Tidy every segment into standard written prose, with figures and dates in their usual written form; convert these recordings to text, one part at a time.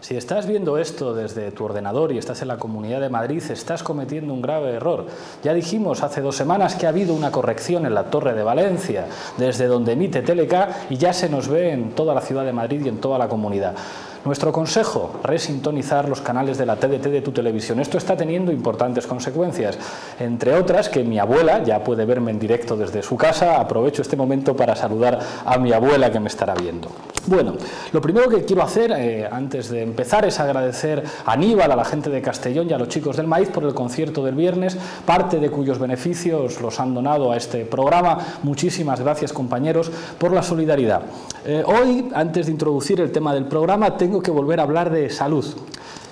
Si estás viendo esto desde tu ordenador y estás en la Comunidad de Madrid, estás cometiendo un grave error. Ya dijimos hace 2 semanas que ha habido una corrección en la Torre de Valencia, desde donde emite Teleca, y ya se nos ve en toda la ciudad de Madrid y en toda la comunidad. Nuestro consejo, resintonizar los canales de la TDT de tu televisión. Esto está teniendo importantes consecuencias, entre otras que mi abuela ya puede verme en directo desde su casa. Aprovecho este momento para saludar a mi abuela que me estará viendo. Bueno, lo primero que quiero hacer antes de empezar es agradecer a Aníbal, a la gente de Castellón y a los chicos del Maíz por el concierto del viernes, parte de cuyos beneficios los han donado a este programa. Muchísimas gracias, compañeros, por la solidaridad. Hoy, antes de introducir el tema del programa, tengo que volver a hablar de salud.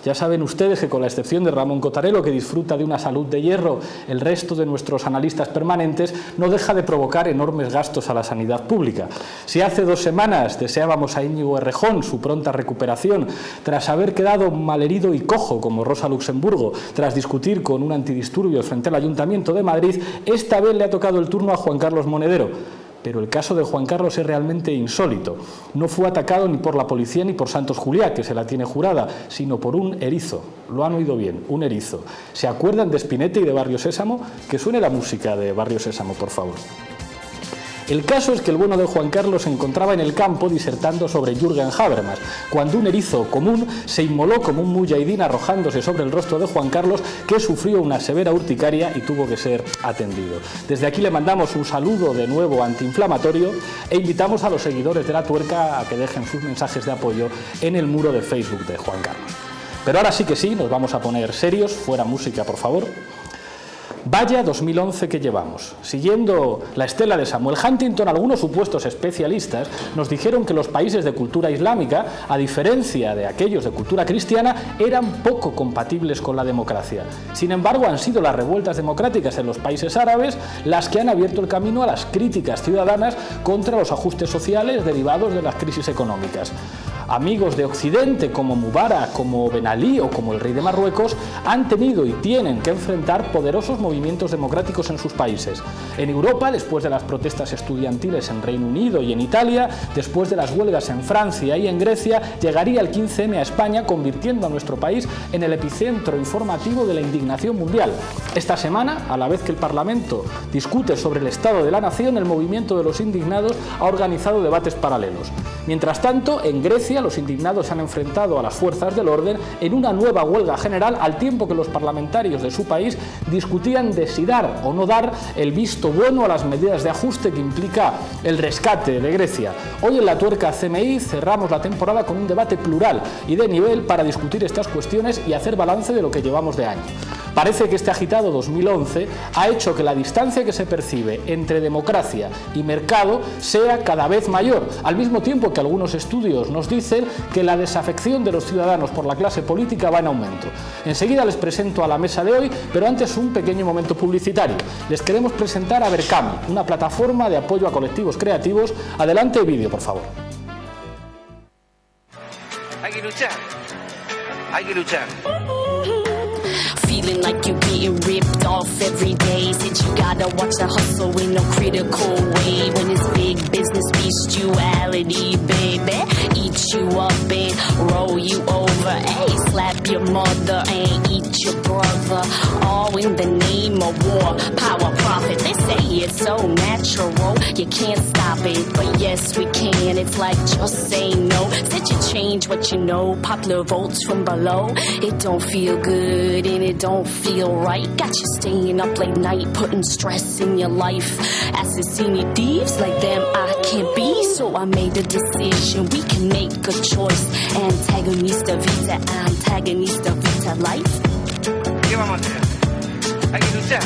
Ya saben ustedes que, con la excepción de Ramón Cotarelo, que disfruta de una salud de hierro, el resto de nuestros analistas permanentes no deja de provocar enormes gastos a la sanidad pública. Si hace 2 semanas deseábamos a Íñigo Errejón su pronta recuperación, tras haber quedado malherido y cojo como Rosa Luxemburgo, tras discutir con un antidisturbios frente al Ayuntamiento de Madrid, esta vez le ha tocado el turno a Juan Carlos Monedero. Pero el caso de Juan Carlos es realmente insólito. No fue atacado ni por la policía ni por Santos Juliá, que se la tiene jurada, sino por un erizo. Lo han oído bien, un erizo. ¿Se acuerdan de Spinetta y de Barrio Sésamo? Que suene la música de Barrio Sésamo, por favor. El caso es que el bueno de Juan Carlos se encontraba en el campo disertando sobre Jürgen Habermas, cuando un erizo común se inmoló como un muyahidín arrojándose sobre el rostro de Juan Carlos, que sufrió una severa urticaria y tuvo que ser atendido. Desde aquí le mandamos un saludo de nuevo antiinflamatorio e invitamos a los seguidores de La Tuerca a que dejen sus mensajes de apoyo en el muro de Facebook de Juan Carlos. Pero ahora sí que sí, nos vamos a poner serios. Fuera música, por favor. Vaya 2011 que llevamos. Siguiendo la estela de Samuel Huntington, algunos supuestos especialistas nos dijeron que los países de cultura islámica, a diferencia de aquellos de cultura cristiana, eran poco compatibles con la democracia. Sin embargo, han sido las revueltas democráticas en los países árabes las que han abierto el camino a las críticas ciudadanas contra los ajustes sociales derivados de las crisis económicas. Amigos de Occidente como Mubarak, como Ben Ali o como el rey de Marruecos han tenido y tienen que enfrentar poderosos movimientos democráticos en sus países. En Europa, después de las protestas estudiantiles en Reino Unido y en Italia, después de las huelgas en Francia y en Grecia, llegaría el 15M a España, convirtiendo a nuestro país en el epicentro informativo de la indignación mundial. Esta semana, a la vez que el Parlamento discute sobre el estado de la nación, el movimiento de los indignados ha organizado debates paralelos. Mientras tanto, en Grecia, los indignados se han enfrentado a las fuerzas del orden en una nueva huelga general, al tiempo que los parlamentarios de su país discutían de si dar o no dar el visto bueno a las medidas de ajuste que implica el rescate de Grecia. Hoy en La Tuerca CMI cerramos la temporada con un debate plural y de nivel para discutir estas cuestiones y hacer balance de lo que llevamos de año. Parece que este agitado 2011 ha hecho que la distancia que se percibe entre democracia y mercado sea cada vez mayor, al mismo tiempo que algunos estudios nos dicen que la desafección de los ciudadanos por la clase política va en aumento. Enseguida les presento a la mesa de hoy, pero antes un pequeño momento publicitario. Les queremos presentar a Berkami, una plataforma de apoyo a colectivos creativos. Adelante vídeo, por favor. Hay que luchar. Hay que luchar. Feeling like you're being ripped off every day. Said you gotta watch the hustle in a critical way. When it's big business bestiality, baby. Eat you up and roll you over. Hey, slap your mother and eat your brother. All in the name of war, power, profit. They say it's so natural, you can't stop it. But yes, we can, it's like just say no. Said you change what you know, popular votes from below. It don't feel good and it don't feel right. Got you staying up late night, putting stress in your life. Assassini thieves like them I can't be, so I made a decision. We can make a choice. Antagonista vita, antagonista vita life. ¿Qué vamos a hacer? Hay que luchar.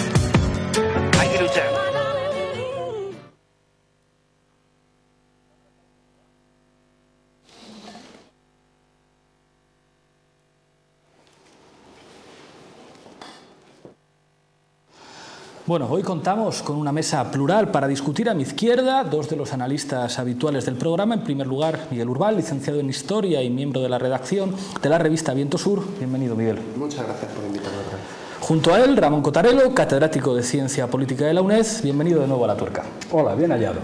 Hay que luchar. Bueno, hoy contamos con una mesa plural para discutir. A mi izquierda, dos de los analistas habituales del programa. En primer lugar, Miguel Urbal, licenciado en Historia y miembro de la redacción de la revista Viento Sur. Bienvenido, Miguel. Muchas gracias por invitarme. Junto a él, Ramón Cotarelo, catedrático de Ciencia Política de la UNED. Bienvenido de nuevo a La Tuerca. Hola, bien hallados.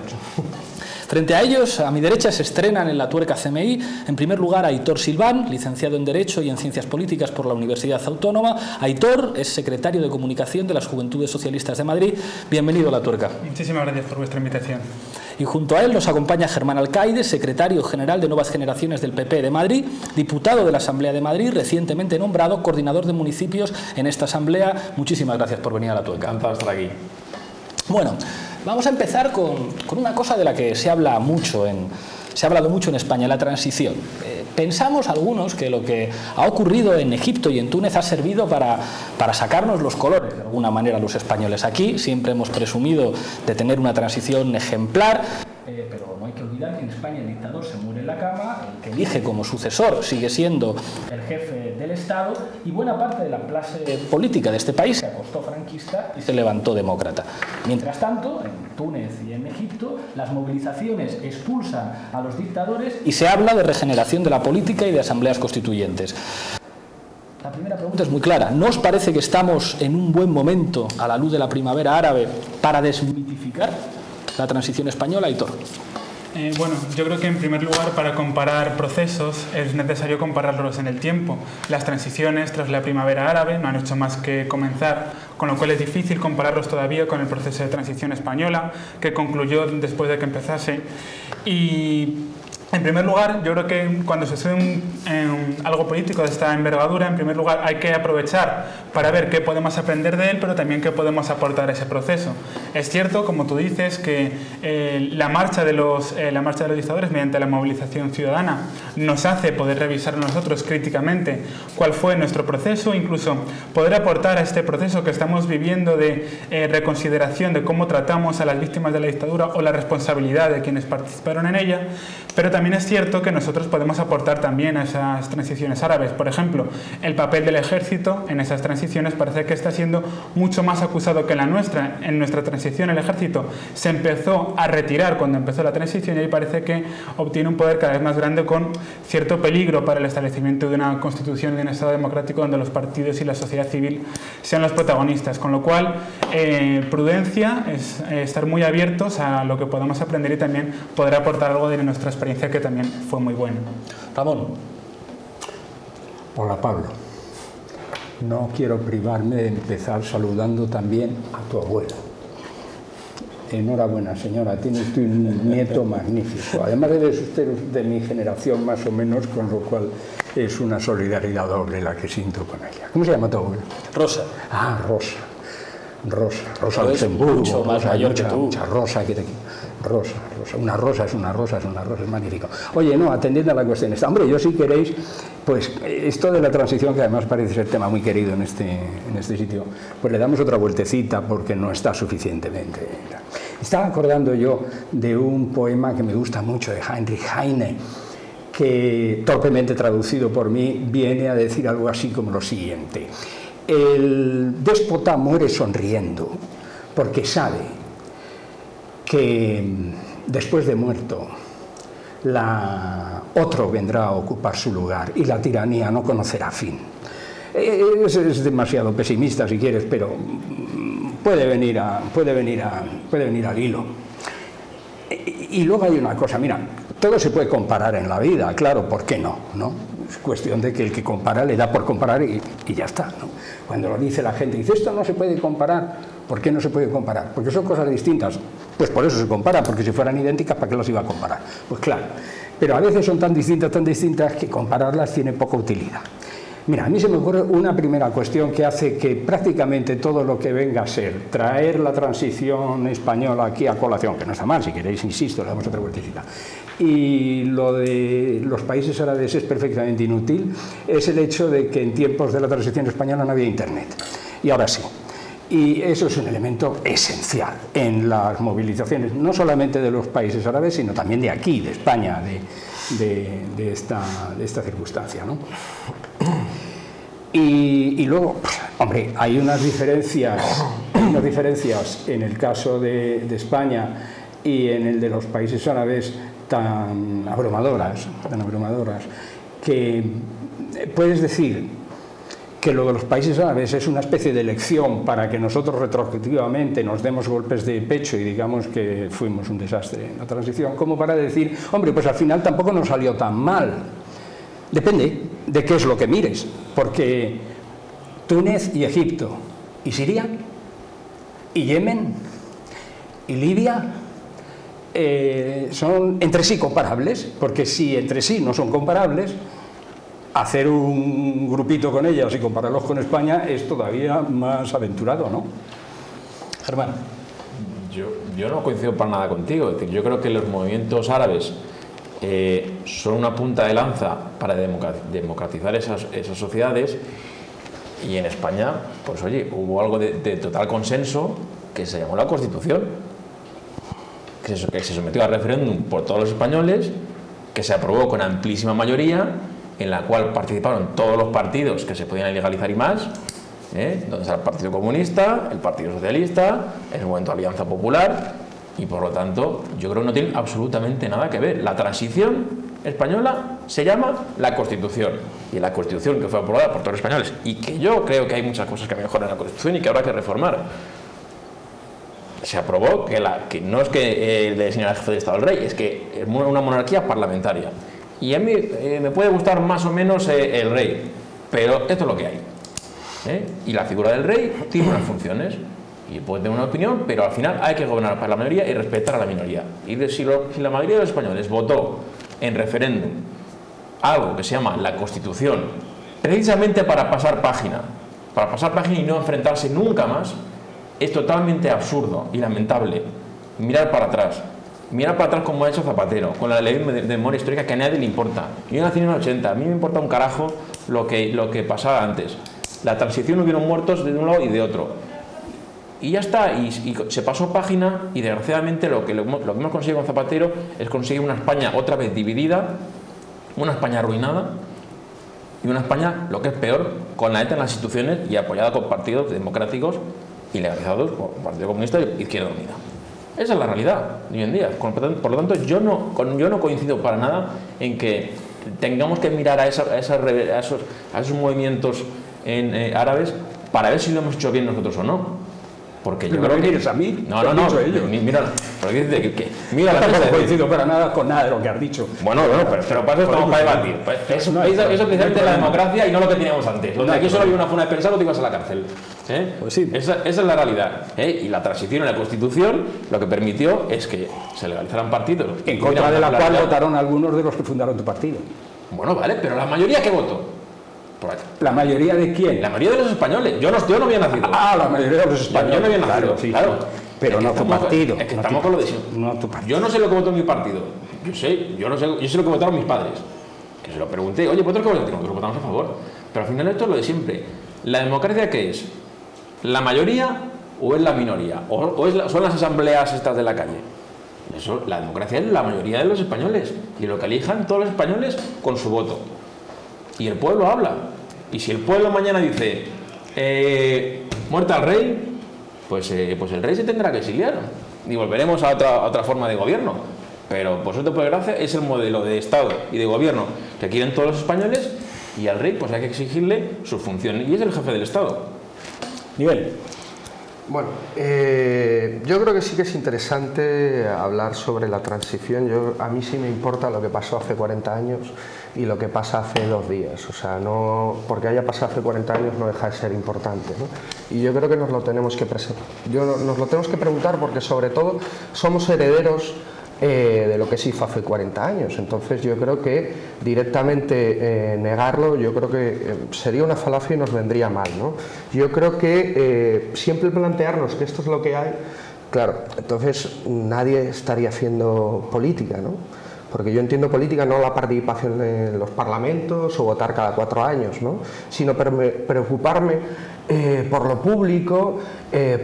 Frente a ellos, a mi derecha, se estrenan en La Tuerca CMI, en primer lugar, Aitor Silván, licenciado en Derecho y en Ciencias Políticas por la Universidad Autónoma. Aitor es secretario de Comunicación de las Juventudes Socialistas de Madrid. Bienvenido a La Tuerca. Muchísimas gracias por vuestra invitación. Y junto a él nos acompaña Germán Alcaide, secretario general de Nuevas Generaciones del PP de Madrid, diputado de la Asamblea de Madrid, recientemente nombrado coordinador de municipios en esta Asamblea. Muchísimas gracias por venir a La Tuerca. Encantado de estar aquí. Bueno, vamos a empezar con una cosa de la que se ha hablado mucho en España, la transición. Pensamos algunos que lo que ha ocurrido en Egipto y en Túnez ha servido para sacarnos los colores, de alguna manera, a los españoles. Aquí siempre hemos presumido de tener una transición ejemplar, pero no hay que olvidar que en España el dictador se muere en la cama, el que elige como sucesor sigue siendo el jefe del Estado, y buena parte de la clase política de este país se acostó franquista y se levantó demócrata. Mientras tanto, en Túnez y en Egipto, las movilizaciones expulsan a los dictadores y se habla de regeneración de la política y de asambleas constituyentes. La primera pregunta es muy clara. ¿No os parece que estamos en un buen momento, a la luz de la primavera árabe, para desmitificar la transición española, Aitor? Bueno, yo creo que en primer lugar, para comparar procesos es necesario compararlos en el tiempo. Las transiciones tras la primavera árabe no han hecho más que comenzar, con lo cual es difícil compararlos todavía con el proceso de transición española, que concluyó después de que empezase. Y en primer lugar, yo creo que cuando se sucede algo político de esta envergadura, en primer lugar hay que aprovechar para ver qué podemos aprender de él, pero también qué podemos aportar a ese proceso. Es cierto, como tú dices, que la marcha de los dictadores mediante la movilización ciudadana nos hace poder revisar nosotros críticamente cuál fue nuestro proceso, incluso poder aportar a este proceso que estamos viviendo de reconsideración de cómo tratamos a las víctimas de la dictadura o la responsabilidad de quienes participaron en ella, pero también es cierto que nosotros podemos aportar también a esas transiciones árabes. Por ejemplo, el papel del ejército en esas transiciones parece que está siendo mucho más acusado que en la nuestra. En nuestra transición el ejército se empezó a retirar cuando empezó la transición y ahí parece que obtiene un poder cada vez más grande, con cierto peligro para el establecimiento de una constitución de un Estado democrático donde los partidos y la sociedad civil sean los protagonistas. Con lo cual, prudencia, es estar muy abiertos a lo que podamos aprender y también poder aportar algo de nuestra experiencia, que también fue muy buena. Ramón. Hola, Pablo. No quiero privarme de empezar saludando también a tu abuela. Enhorabuena, señora, tiene usted un nieto magnífico. Además, eres usted de mi generación más o menos, con lo cual es una solidaridad doble la que siento con ella. ¿Cómo se llama tu abuela? Rosa. Ah, Rosa. Rosa Luxemburgo. Mucho más mayor que tú. Mucha Rosa, que te Rosa. Una rosa, es magnífico. Oye, no, atendiendo a la cuestión esta. Hombre, yo si queréis, pues esto de la transición, que además parece ser tema muy querido en este sitio, pues le damos otra vueltecita porque no está suficientemente. Estaba acordando yo de un poema que me gusta mucho de Heinrich Heine, que torpemente traducido por mí viene a decir algo así como lo siguiente: el déspota muere sonriendo porque sabe que después de muerto otro vendrá a ocupar su lugar y la tiranía no conocerá fin. Es demasiado pesimista si quieres, pero puede venir al hilo. Y luego hay una cosa, mira, todo se puede comparar en la vida, claro, ¿por qué no? Es cuestión de que el que compara le da por comparar y ya está, ¿no? Cuando lo dice la gente, dice, esto no se puede comparar. ¿Por qué no se puede comparar? Porque son cosas distintas. Pues por eso se compara, porque si fueran idénticas, ¿para qué las iba a comparar? Pues claro, pero a veces son tan distintas que compararlas tiene poca utilidad. Mira, a mí se me ocurre una primera cuestión que hace que prácticamente todo lo que venga a ser traer la transición española aquí a colación, que no está mal, si queréis, insisto, le damos otra vueltecita, y lo de los países árabes es perfectamente inútil, es el hecho de que en tiempos de la transición española no había internet, y ahora sí. Y eso es un elemento esencial en las movilizaciones, no solamente de los países árabes, sino también de aquí, de España, de esta circunstancia, ¿no? Y luego, hombre, hay unas diferencias unas diferencias en el caso de España y en el de los países árabes tan abrumadoras, que puedes decir que lo de los países árabes es una especie de lección para que nosotros retrospectivamente nos demos golpes de pecho y digamos que fuimos un desastre en la transición, como para decir, hombre, pues al final tampoco nos salió tan mal. Depende de qué es lo que mires, porque Túnez y Egipto, y Siria, y Yemen, y Libia, son entre sí comparables, porque si entre sí no son comparables, hacer un grupito con ellas y compararlos con España es todavía más aventurado, ¿no? Germán. Yo no coincido para nada contigo. Es decir, yo creo que los movimientos árabes son una punta de lanza para democratizar esas sociedades, y en España, pues oye, hubo algo de total consenso que se llamó la Constitución, que se sometió a referéndum por todos los españoles, que se aprobó con amplísima mayoría, en la cual participaron todos los partidos que se podían legalizar y más, donde está el Partido Comunista, el Partido Socialista, en el momento Alianza Popular, y por lo tanto yo creo que no tiene absolutamente nada que ver. La transición española se llama la Constitución, y la Constitución que fue aprobada por todos los españoles, y que yo creo que hay muchas cosas que mejoran en la Constitución y que habrá que reformar, se aprobó que no es que le designe al jefe de Estado al rey, es que es una monarquía parlamentaria. Y a mí me puede gustar más o menos el rey, pero esto es lo que hay. Y la figura del rey tiene unas funciones, y puede tener una opinión, pero al final hay que gobernar para la mayoría y respetar a la minoría. Y si la mayoría de los españoles votó en referéndum algo que se llama la Constitución, precisamente para pasar página y no enfrentarse nunca más, es totalmente absurdo y lamentable mirar para atrás como ha hecho Zapatero, con la ley de memoria histórica que a nadie le importa. Yo nací en el 80, a mí me importa un carajo lo que pasaba antes. La transición hubieron muertos de un lado y de otro. Y ya está, y se pasó página, y desgraciadamente lo que hemos conseguido con Zapatero es conseguir una España otra vez dividida, una España arruinada, y una España, lo que es peor, con la ETA en las instituciones y apoyada con partidos democráticos y legalizados por el Partido Comunista y Izquierda Unida. Esa es la realidad de hoy en día. Por lo tanto, yo no coincido para nada en que tengamos que mirar a esos movimientos árabes para ver si lo hemos hecho bien nosotros o no. Porque yo creo que... ¿Quieres a mí? No, mira, porque dice que mira, tampoco coincido para nada con nada de lo que has dicho. Bueno, pero para eso estamos para debatir. Eso es precisamente la democracia y no lo que teníamos antes. Donde aquí solo había una forma de pensar o te ibas a la cárcel. Pues sí. Esa es la realidad. Y la transición en la Constitución lo que permitió es que se legalizaran partidos. En contra de la cual votaron algunos de los que fundaron tu partido. Bueno, vale, pero la mayoría, ¿qué votó? ¿La mayoría de quién? La mayoría de los españoles. Yo no había nacido. La mayoría de los españoles. Yo no había nacido, claro. Pero no tu partido. Es que estamos con lo de siempre. No tu partido. Yo no sé lo que votó mi partido. Yo sé lo que votaron mis padres. Que se lo pregunté. Oye, ¿vosotros qué votaron? Nosotros votamos a favor. Pero al final esto es lo de siempre. ¿La democracia qué es? ¿La mayoría o es la minoría? ¿Son las asambleas estas de la calle? La democracia es la mayoría de los españoles. Y lo que elijan todos los españoles con su voto. Y el pueblo habla. Y si el pueblo mañana dice muerta al rey, pues el rey se tendrá que exiliar y volveremos a otra forma de gobierno. Pero por suerte, por desgracia, es el modelo de Estado y de gobierno que quieren todos los españoles, y al rey pues hay que exigirle sus funciones, y es el jefe del Estado. Miguel. Bueno, yo creo que sí que es interesante hablar sobre la transición. A mí sí me importa lo que pasó hace 40 años y lo que pasa hace 2 días. O sea, no porque haya pasado hace 40 años no deja de ser importante, ¿no? Y yo creo que nos lo tenemos que preguntar, porque sobre todo somos herederos de lo que se hizo hace 40 años. Entonces yo creo que directamente negarlo, yo creo que sería una falacia y nos vendría mal, ¿no? Yo creo que siempre plantearnos que esto es lo que hay, claro, entonces nadie estaría haciendo política, ¿no? Porque yo entiendo política no la participación en los parlamentos o votar cada 4 años, ¿no? Sino preocuparme por lo público,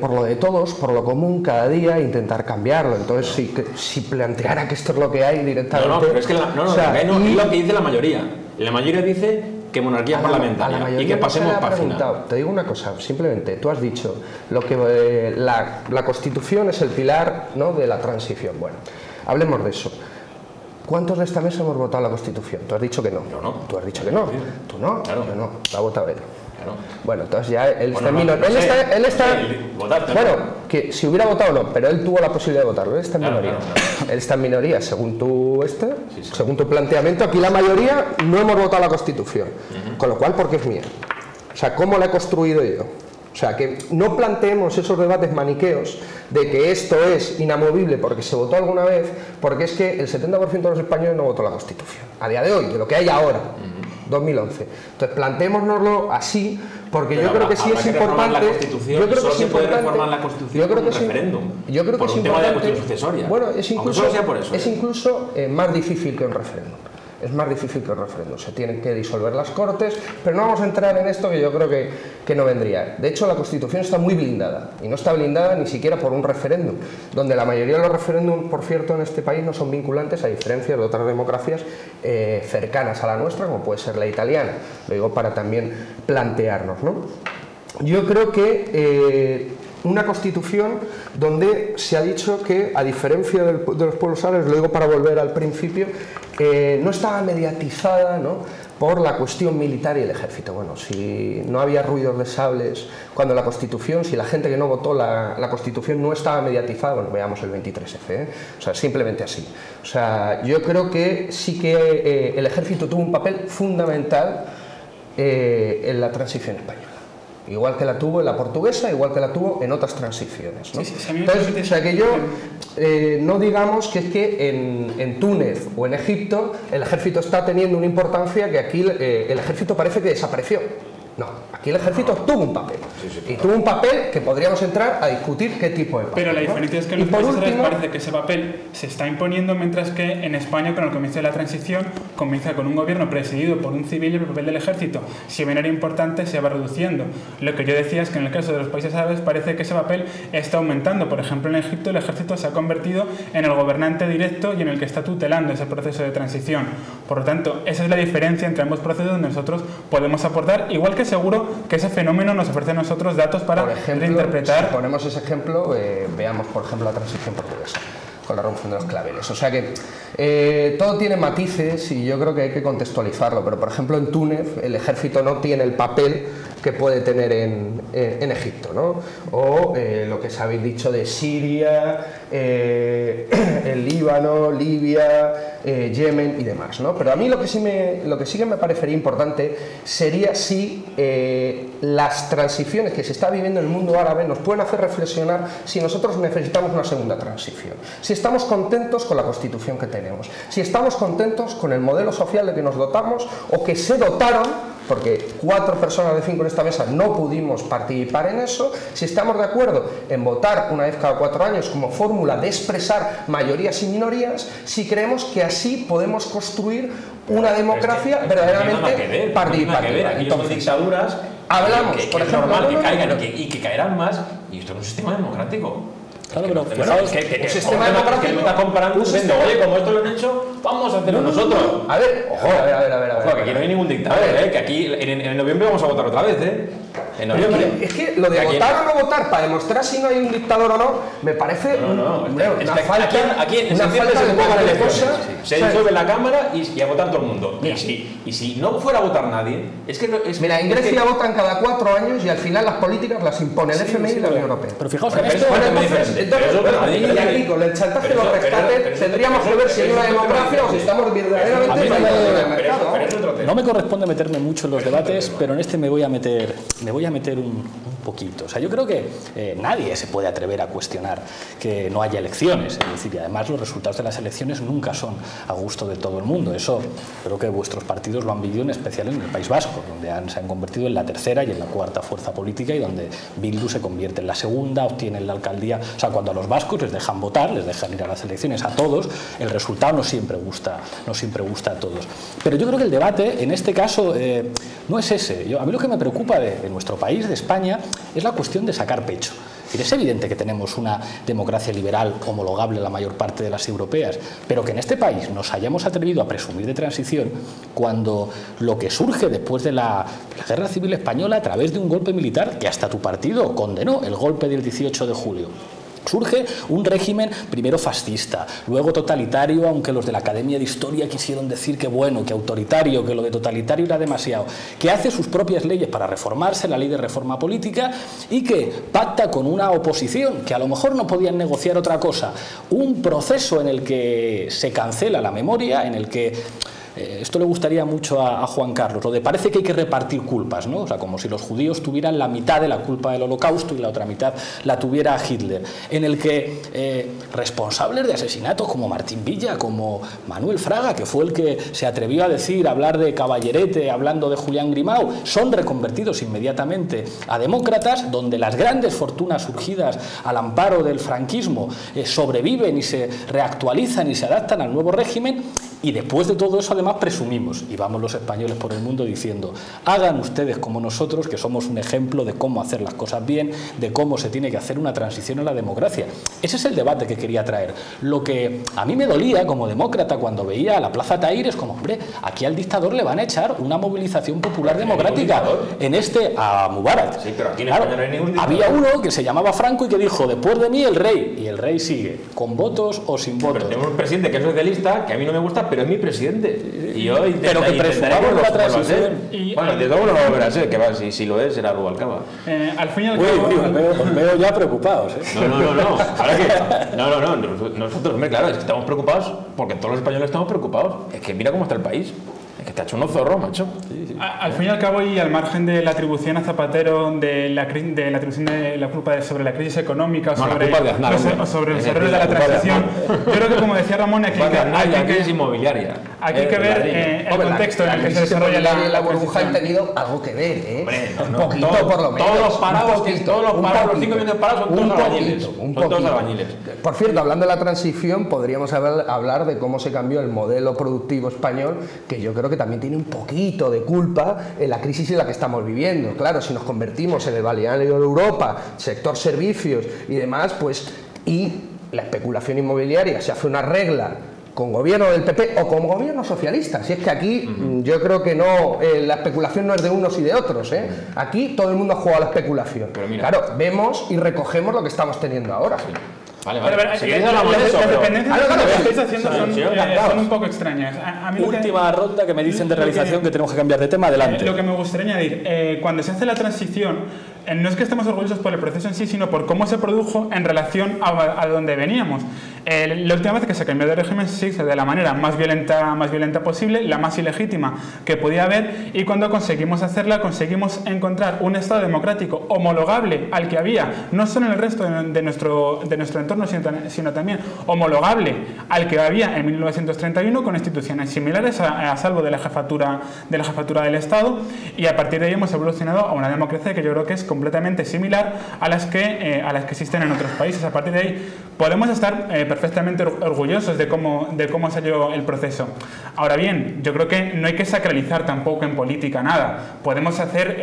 por lo de todos, por lo común cada día, e intentar cambiarlo. Entonces, si planteara que esto es lo que hay directamente... No, pero es que es lo que dice la mayoría. La mayoría dice que monarquía parlamentaria y que pasemos página. Te digo una cosa, simplemente, tú has dicho lo que la Constitución es el pilar, ¿no?, de la transición. Bueno, hablemos de eso. ¿Cuántos de esta mesa hemos votado la Constitución? Tú has dicho que no. Yo no. Tú has dicho que no. Tú no. Claro. Yo no. La ha votado él. Claro. Bueno, entonces ya él está en bueno, minoría. Él está. Votarte, Bueno, que si hubiera votado no, pero él tuvo la posibilidad de votarlo. Él está en Claro, minoría. claro. Él está en minoría, según tu según tu planteamiento. Aquí la mayoría no hemos votado la Constitución. Con lo cual, ¿por qué es mía? O sea, ¿cómo la he construido yo? O sea, que no planteemos esos debates maniqueos de que esto es inamovible porque se votó alguna vez, porque es que el 70% de los españoles no votó la Constitución. A día de hoy, de lo que hay ahora, 2011. Entonces, planteémonoslo así, porque pero yo creo que sí es importante. Yo creo que es importante la Constitución por un referéndum. Yo creo que por es un tema de importante. cuestión sucesoria. Bueno, es incluso, ¿eh? más difícil que un referéndum. Es más difícil que un referéndum. Se tienen que disolver las Cortes, pero no vamos a entrar en esto, que yo creo que no vendría. De hecho, la Constitución está muy blindada, y no está blindada ni siquiera por un referéndum, donde la mayoría de los referéndums, por cierto, en este país no son vinculantes, a diferencia de otras democracias cercanas a la nuestra, como puede ser la italiana. Lo digo para también plantearnos, ¿no? Yo creo que una Constitución donde se ha dicho que, a diferencia de los pueblos árabes, lo digo para volver al principio, no estaba mediatizada, ¿no?, por la cuestión militar y el ejército. Bueno, si no había ruidos de sables cuando la Constitución, si la gente que no votó la Constitución no estaba mediatizada, bueno, veamos el 23F, o sea, simplemente así. O sea, yo creo que sí que el ejército tuvo un papel fundamental en la transición española. Igual que la tuvo en la portuguesa, igual que la tuvo en otras transiciones, ¿no? Entonces, o sea, que yo no digamos que es que en Túnez o en Egipto el ejército está teniendo una importancia que aquí el ejército parece que desapareció. No, aquí el ejército tuvo un papel. Y tuvo un papel que podríamos entrar a discutir qué tipo de papel. Pero la diferencia es que en los países árabes parece que ese papel se está imponiendo, mientras que en España, con el comienzo de la transición, comienza con un gobierno presidido por un civil y el papel del ejército, si bien era importante, se va reduciendo. Lo que yo decía es que en el caso de los países árabes parece que ese papel está aumentando. Por ejemplo, en Egipto el ejército se ha convertido en el gobernante directo y en el que está tutelando ese proceso de transición. Por lo tanto, esa es la diferencia entre ambos procesos, donde nosotros podemos aportar, igual que seguro que ese fenómeno nos ofrece a nosotros datos para reinterpretar. Si ponemos ese ejemplo, veamos por ejemplo la transición portuguesa con la revolución de los claveles. O sea que todo tiene matices y yo creo que hay que contextualizarlo, pero por ejemplo en Túnez el ejército no tiene el papel que puede tener en Egipto, ¿no? O lo que se habéis dicho de Siria, el Líbano, Libia, Yemen y demás, ¿no? Pero a mí lo que sí que me parecería importante sería si las transiciones que se está viviendo en el mundo árabe nos pueden hacer reflexionar si nosotros necesitamos una segunda transición, si estamos contentos con la Constitución que tenemos, si estamos contentos con el modelo social de que nos dotamos o que se dotaron, porque 4 personas de 5 en esta mesa no pudimos participar en eso, si estamos de acuerdo en votar una vez cada 4 años como fórmula de expresar mayorías y minorías, si creemos que así podemos construir una democracia verdaderamente participativa. Aquí son dictaduras, hablamos, por ejemplo, normal que caigan y que caerán más, y esto es un sistema democrático. Claro, pero fijaos que un sistema democrático que me está comparando diciendo, oye, como esto lo han hecho, vamos a hacerlo nosotros. A ver, ojo, a ver, que aquí no hay ningún dictador, que aquí en noviembre vamos a votar otra vez, en noviembre. Es que lo de votar o no votar para demostrar si no hay un dictador o no, me parece una falta. Aquí en septiembre se convocan elecciones, se disuelve la Cámara y a votar todo el mundo. Y si no fuera a votar nadie, es que... Mira, en Grecia votan cada 4 años y al final las políticas las impone el FMI y la Unión Europea. Pero fijaos en esto... Y aquí con el chantaje de los rescates tendríamos que ver si hay una democracia o si estamos verdaderamente en el mercado. No me corresponde meterme mucho en los debates, pero en este me voy a meter un poquito. O sea, yo creo que nadie se puede atrever a cuestionar que no haya elecciones. Es decir, y además los resultados de las elecciones nunca son a gusto de todo el mundo. Eso creo que vuestros partidos lo han vivido, en especial en el País Vasco, donde se han convertido en la tercera y en la cuarta fuerza política y donde Bildu se convierte en la segunda, obtiene la alcaldía. O sea, cuando a los vascos les dejan votar, les dejan ir a las elecciones a todos, el resultado no siempre gusta a todos. Pero yo creo que el debate en este caso no es ese. A mí lo que me preocupa de nuestro país, de España, es la cuestión de sacar pecho. Es evidente que tenemos una democracia liberal homologable a la mayor parte de las europeas, pero que en este país nos hayamos atrevido a presumir de transición cuando lo que surge después de la Guerra Civil Española a través de un golpe militar que hasta tu partido condenó, el golpe del 18 de julio. Surge un régimen primero fascista, luego totalitario, aunque los de la Academia de Historia quisieron decir que bueno, que autoritario, que lo de totalitario era demasiado, que hace sus propias leyes para reformarse, la ley de reforma política, y que pacta con una oposición que a lo mejor no podían negociar otra cosa, un proceso en el que se cancela la memoria, en el que esto le gustaría mucho a Juan Carlos, lo de parece que hay que repartir culpas, ¿no? O sea, como si los judíos tuvieran la mitad de la culpa del Holocausto y la otra mitad la tuviera Hitler, en el que responsables de asesinatos como Martín Villa, como Manuel Fraga, que fue el que se atrevió a decir, a hablar de Caballerete, hablando de Julián Grimau, son reconvertidos inmediatamente a demócratas, donde las grandes fortunas surgidas al amparo del franquismo sobreviven y se reactualizan y se adaptan al nuevo régimen. Y después de todo eso además presumimos, y vamos los españoles por el mundo diciendo, hagan ustedes como nosotros, que somos un ejemplo de cómo hacer las cosas bien, de cómo se tiene que hacer una transición a la democracia. Ese es el debate que quería traer. Lo que a mí me dolía como demócrata cuando veía a la Plaza Tahrir es como, hombre, aquí al dictador le van a echar una movilización popular democrática a Mubarak. Sí, pero aquí en claro, España no hay ningún dictador. había uno que se llamaba Franco y que dijo, después de mí el rey, y el rey sigue, con votos o sin votos. Pero tenemos un presidente que es socialista, que a mí no me gusta, pero es mi presidente. Y yo pero que presumamos la transición. Bueno, de todo no lo volverá a ser, que va, si lo es, será Rubalcaba. Al fin y al cabo... Os veo ya preocupados, ¿eh? No. Ahora que, no. Nosotros, hombre, claro, es que estamos preocupados porque todos los españoles estamos preocados. Es que mira cómo está el país. Es que te ha hecho un zorro, macho. Al fin y al cabo, y al margen de la atribución a Zapatero de la atribución de la culpa sobre la crisis económica, sobre los errores de la transición, yo creo que, como decía Ramón, aquí hay crisis inmobiliaria. Aquí hay que ver el contexto en el que se desarrolla la burbuja ha tenido algo que ver, ¿eh? Hombre, un poquito por lo menos. Todos los parados, los 5 millones de parados son todos albañiles. Son todos albañiles. Por cierto, hablando de la transición, podríamos hablar de cómo se cambió el modelo productivo español, que yo creo que también tiene un poquito de culpa en la crisis en la que estamos viviendo. Claro, si nos convertimos en el balneario de Europa, sector servicios y demás, pues, y la especulación inmobiliaria se hace una regla con gobierno del PP o con gobierno socialista. Si es que aquí yo creo que no, la especulación no es de unos y de otros, ¿eh? Aquí todo el mundo ha jugado a la especulación. Pero mira, claro, vemos y recogemos lo que estamos teniendo ahora. Sí. Vale. Las dependencias que estáis haciendo son un poco extrañas. A mí Última ronda que me dicen de realización que tenemos que cambiar de tema. Adelante. Lo que me gustaría añadir, cuando se hace la transición, no es que estemos orgullosos por el proceso en sí, sino por cómo se produjo en relación a donde veníamos. La última vez que se cambió de régimen se hizo de la manera más violenta posible, la más ilegítima que podía haber, y cuando conseguimos hacerla, conseguimos encontrar un Estado democrático homologable al que había, no solo en el resto de nuestro entorno, sino también homologable al que había en 1931, con instituciones similares a salvo de la jefatura del Estado, y a partir de ahí hemos evolucionado a una democracia que yo creo que es completamente similar a las que existen en otros países. A partir de ahí podemos estar perfectamente orgullosos de cómo salió el proceso. Ahora bien, yo creo que no hay que sacralizar tampoco en política nada. Podemos hacer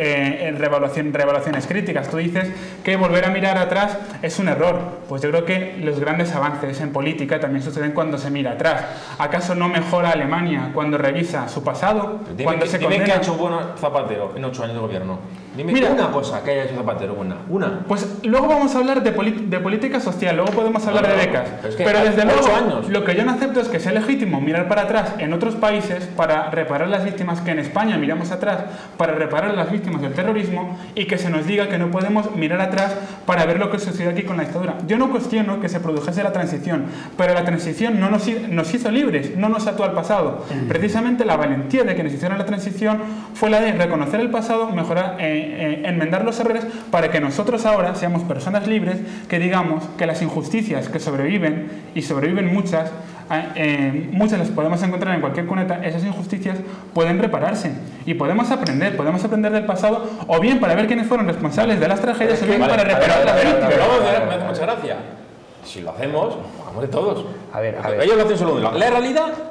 reevaluaciones críticas. Tú dices que volver a mirar atrás es un error. Pues yo creo que los grandes avances en política también suceden cuando se mira atrás. ¿Acaso no mejora Alemania cuando revisa su pasado? Dime qué ha hecho bueno Zapatero en 8 años de gobierno. Dime una cosa que haya hecho Zapatero buena. Una. Pues luego vamos a hablar de política social, luego podemos hablar de becas. Pero desde luego, lo que yo no acepto es que sea legítimo mirar para atrás en otros países para reparar las víctimas, que en España miramos atrás para reparar las víctimas del terrorismo, y que se nos diga que no podemos mirar atrás para ver lo que sucedió aquí con la dictadura. Yo no cuestiono que se produjese la transición, pero la transición no nos hizo libres, no nos ató al pasado. Precisamente la valentía de quienes hicieron la transición fue la de reconocer el pasado, mejorar, enmendar los errores, para que nosotros ahora seamos personas libres, que digamos que las injusticias que sobreviven, y sobreviven muchas las podemos encontrar en cualquier cuneta, esas injusticias pueden repararse y podemos aprender del pasado, o bien para ver quiénes fueron responsables de las tragedias, o bien para reparar las víctimas. Me hace mucha gracia. Si lo hacemos, hagamos de todos. A ver. Ellos lo hacen solo de uno.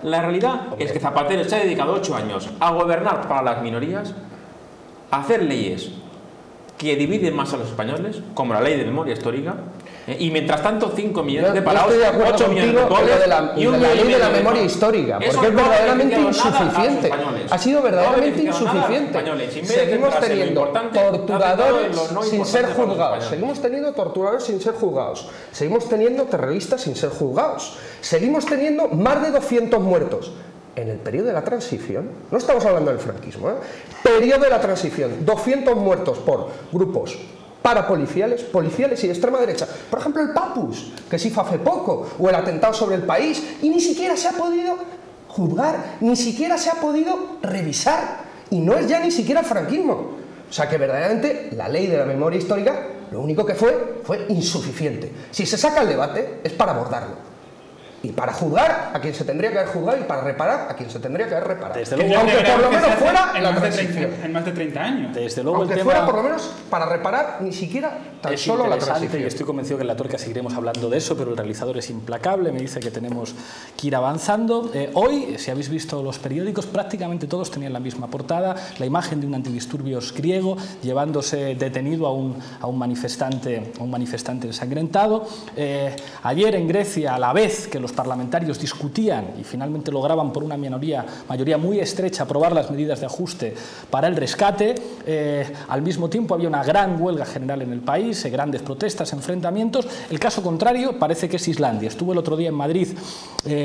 La realidad es que Zapatero se ha dedicado 8 años a gobernar para las minorías, a hacer leyes que dividen más a los españoles, como la ley de memoria histórica, y mientras tanto 5 millones de parados, yo estoy de acuerdo 8 millones de contigo pobres de la ley de la memoria histórica, porque es verdaderamente insuficiente. Ha sido verdaderamente insuficiente. Seguimos teniendo torturadores sin ser juzgados, seguimos teniendo torturadores sin ser juzgados, seguimos teniendo terroristas sin ser juzgados, seguimos teniendo más de 200 muertos. En el periodo de la transición, no estamos hablando del franquismo, periodo de la transición, 200 muertos por grupos parapoliciales, policiales y de extrema derecha. Por ejemplo, el Papus, que se hizo hace poco, o el atentado sobre el país, y ni siquiera se ha podido juzgar, ni siquiera se ha podido revisar, y no es ya ni siquiera el franquismo. O sea que verdaderamente la ley de la memoria histórica, lo único que fue insuficiente. Si se saca el debate, es para abordarlo. Y para juzgar a quien se tendría que haber juzgado y para reparar a quien se tendría que haber reparado. Desde luego, aunque por lo menos fuera la transición. En más de 30 años. Desde luego aunque el tema fuera por lo menos para reparar ni siquiera tan solo la transición. Y estoy convencido que en La Tuerca seguiremos hablando de eso, pero el realizador es implacable, me dice que tenemos que ir avanzando. Hoy, si habéis visto los periódicos, prácticamente todos tenían la misma portada, la imagen de un antidisturbios griego llevándose detenido a un manifestante ensangrentado. Ayer en Grecia, a la vez que los parlamentarios discutían y finalmente lograban por una mayoría muy estrecha aprobar las medidas de ajuste para el rescate, al mismo tiempo había una gran huelga general en el país, grandes protestas, enfrentamientos. El caso contrario parece que es Islandia. Estuvo el otro día en Madrid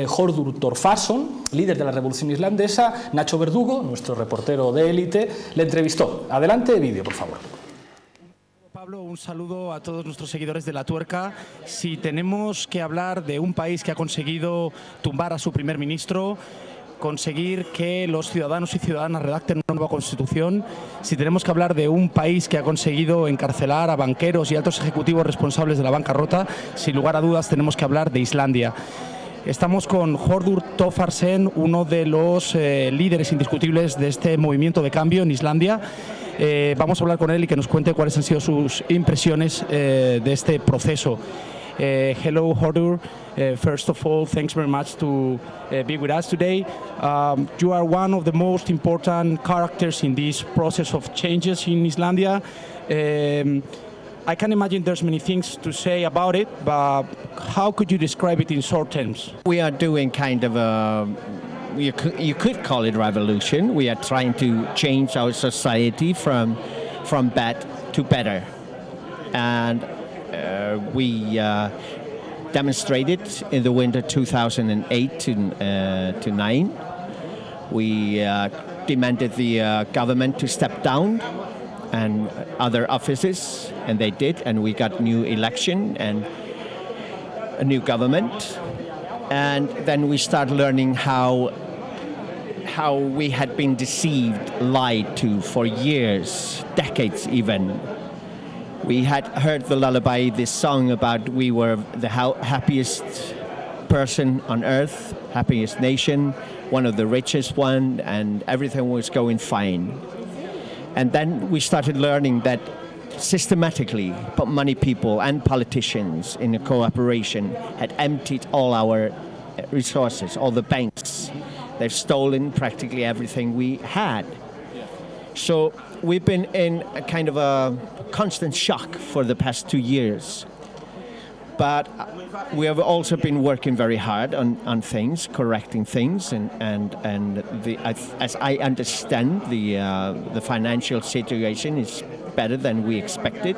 Hordur Torfason, líder de la revolución islandesa. Nacho Verdugo, nuestro reportero de élite, le entrevistó. Adelante, vídeo, por favor. Pablo, un saludo a todos nuestros seguidores de La Tuerca. Si tenemos que hablar de un país que ha conseguido tumbar a su primer ministro, conseguir que los ciudadanos y ciudadanas redacten una nueva constitución, si tenemos que hablar de un país que ha conseguido encarcelar a banqueros y altos ejecutivos responsables de la bancarrota, sin lugar a dudas tenemos que hablar de Islandia. Estamos con Hordur Torfason, uno de los líderes indiscutibles de este movimiento de cambio en Islandia. Vamos a hablar con él y que nos cuente cuáles han sido sus impresiones de este proceso. Hello, Hordur. First of all, thanks very much to be with us today. You are one of the most important characters in this process of changes in Islandia. I can imagine there's many things to say about it, but how could you describe it in short terms? We are doing kind of a, you could call it revolution. We are trying to change our society from bad to better. And we demonstrated in the winter 2008 to 9. We demanded the government to step down and other offices, and they did, and we got new election and a new government. And then we start learning how we had been deceived, lied to for years, decades even. We had heard the lullaby, this song about we were the happiest person on earth, happiest nation, one of the richest one, and everything was going fine. And then we started learning that systematically, money people and politicians in a cooperation had emptied all our resources, all the banks. They've stolen practically everything we had. So we've been in a kind of a constant shock for the past 2 years. But we have also been working very hard on things, correcting things, and as I understand, the financial situation is better than we expected.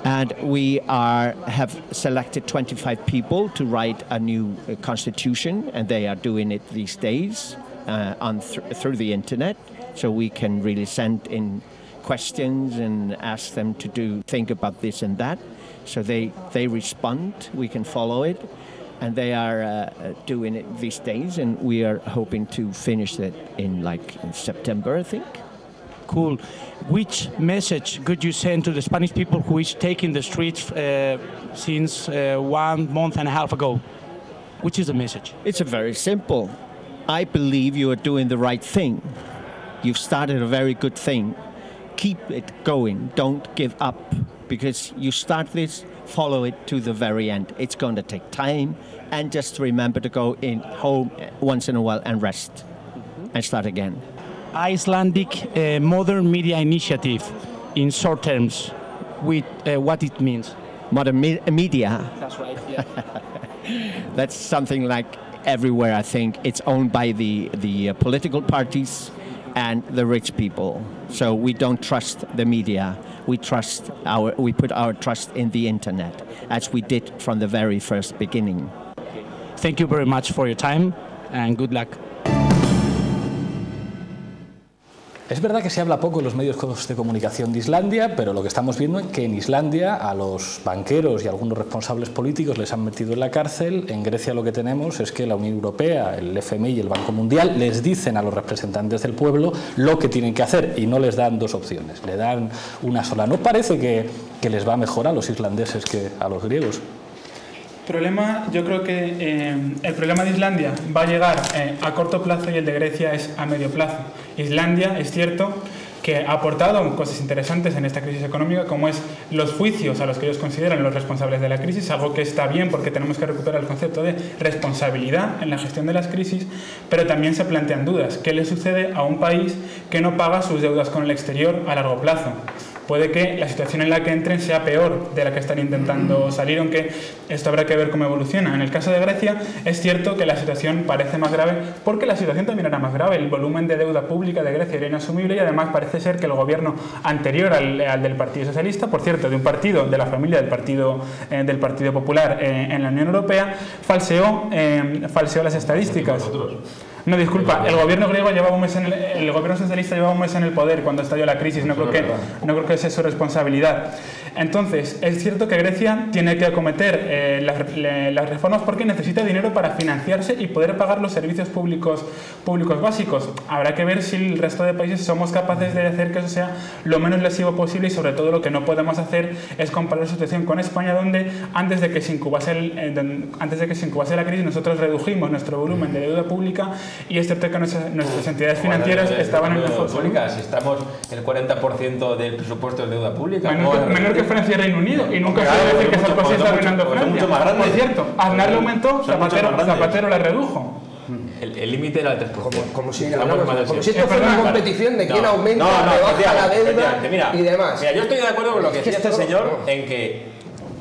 And we have selected 25 people to write a new constitution, and they are doing it these days through the internet, so we can really send in questions and ask them to think about this and that. So they respond, we can follow it, and they are doing it these days, and we are hoping to finish it in September, I think. Cool. Which message could you send to the Spanish people who is taking the streets since 1 month and a half ago? Which is the message? It's very simple. I believe you are doing the right thing. You've started a very good thing. Keep it going. Don't give up. Because you start this, follow it to the very end. It's going to take time, and just remember to go home once in a while and rest and start again. Icelandic Modern Media Initiative. in short terms with what it means? Modern media. That's right. Yeah. That's something like everywhere. I think it's owned by the political parties and the rich people. So we don't trust the media. We put our trust in the internet, as we did from the very first beginning. Thank you very much for your time and good luck. Es verdad que se habla poco en los medios de comunicación de Islandia, pero lo que estamos viendo es que en Islandia a los banqueros y a algunos responsables políticos les han metido en la cárcel. En Grecia lo que tenemos es que la Unión Europea, el FMI y el Banco Mundial les dicen a los representantes del pueblo lo que tienen que hacer y no les dan dos opciones, le dan una sola. ¿No parece que les va mejor a los islandeses que a los griegos? Yo creo que el problema de Islandia va a llegar a corto plazo y el de Grecia es a medio plazo. Islandia, es cierto, que ha aportado cosas interesantes en esta crisis económica, como es los juicios a los que ellos consideran los responsables de la crisis, algo que está bien porque tenemos que recuperar el concepto de responsabilidad en la gestión de las crisis, pero también se plantean dudas. ¿Qué le sucede a un país que no paga sus deudas con el exterior a largo plazo? Puede que la situación en la que entren sea peor de la que están intentando salir, aunque esto habrá que ver cómo evoluciona. En el caso de Grecia es cierto que la situación parece más grave porque la situación también era más grave. El volumen de deuda pública de Grecia era inasumible y además parece ser que el gobierno anterior al del Partido Socialista, por cierto, de un partido de la familia del Partido Popular en la Unión Europea, falseó las estadísticas. No, disculpa, el gobierno griego el gobierno socialista llevaba un mes en el poder cuando estalló la crisis, no creo que esa es su responsabilidad. Entonces, es cierto que Grecia tiene que acometer las reformas porque necesita dinero para financiarse y poder pagar los servicios públicos básicos. Habrá que ver si el resto de países somos capaces de hacer que eso sea lo menos lesivo posible y sobre todo lo que no podemos hacer es comparar la situación con España, donde antes de que se incubase la crisis nosotros redujimos nuestro volumen de deuda pública y es cierto que nuestras entidades financieras estaban en mejor pública. Si estamos en el 40% del presupuesto de deuda pública. Menor que Francia y Reino Unido. Y nunca se debe decir que Sarkozy está arruinando Francia. Por cierto, Aznar le aumentó, Zapatero la redujo. El límite era el 3%. Como si esto fuera una competición de quién aumenta, rebaja la deuda y demás. Mira, yo estoy de acuerdo con lo que decía este señor en que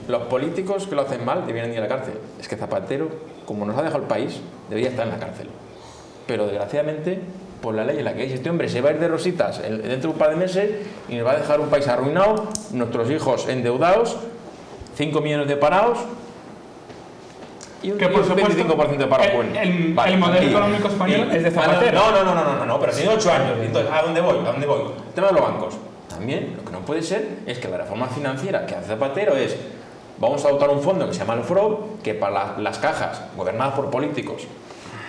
los políticos que lo hacen mal deberían ir a la cárcel. Es que Zapatero, como nos ha dejado el país, debería estar en la cárcel. Pero desgraciadamente, por la ley en la que este hombre se va a ir de rositas dentro de un par de meses y nos va a dejar un país arruinado, nuestros hijos endeudados, 5 millones de parados y un 25% de parados. El modelo económico español es de Zapatero. No, pero tiene 8 años. Entonces, ¿a dónde voy? El tema de los bancos. También lo que no puede ser es que la reforma financiera que hace Zapatero es: vamos a dotar un fondo que se llama el FROB, que para las cajas gobernadas por políticos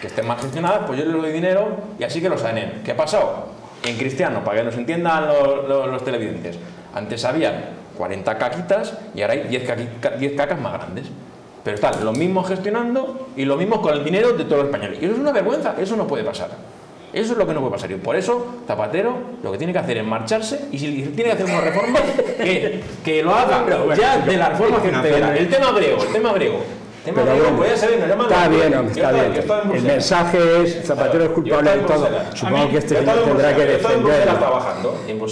que estén mal gestionadas, pues yo les doy dinero y así que lo sanen. ¿Qué ha pasado? En Cristiano, para que nos entiendan los televidentes, antes había 40 caquitas y ahora hay 10 cacas más grandes. Pero están los mismos gestionando y lo mismo con el dinero de todos los españoles. Y eso es una vergüenza, eso no puede pasar. Eso es lo que no puede pasar. Y por eso Zapatero lo que tiene que hacer es marcharse y si tiene que hacer una reforma, que lo haga ya de la reforma financiera. El tema griego. Pero bueno, está bien, está bien. El mensaje es: Zapatero es culpable de todo. Supongo que este señor tendrá que defenderlo.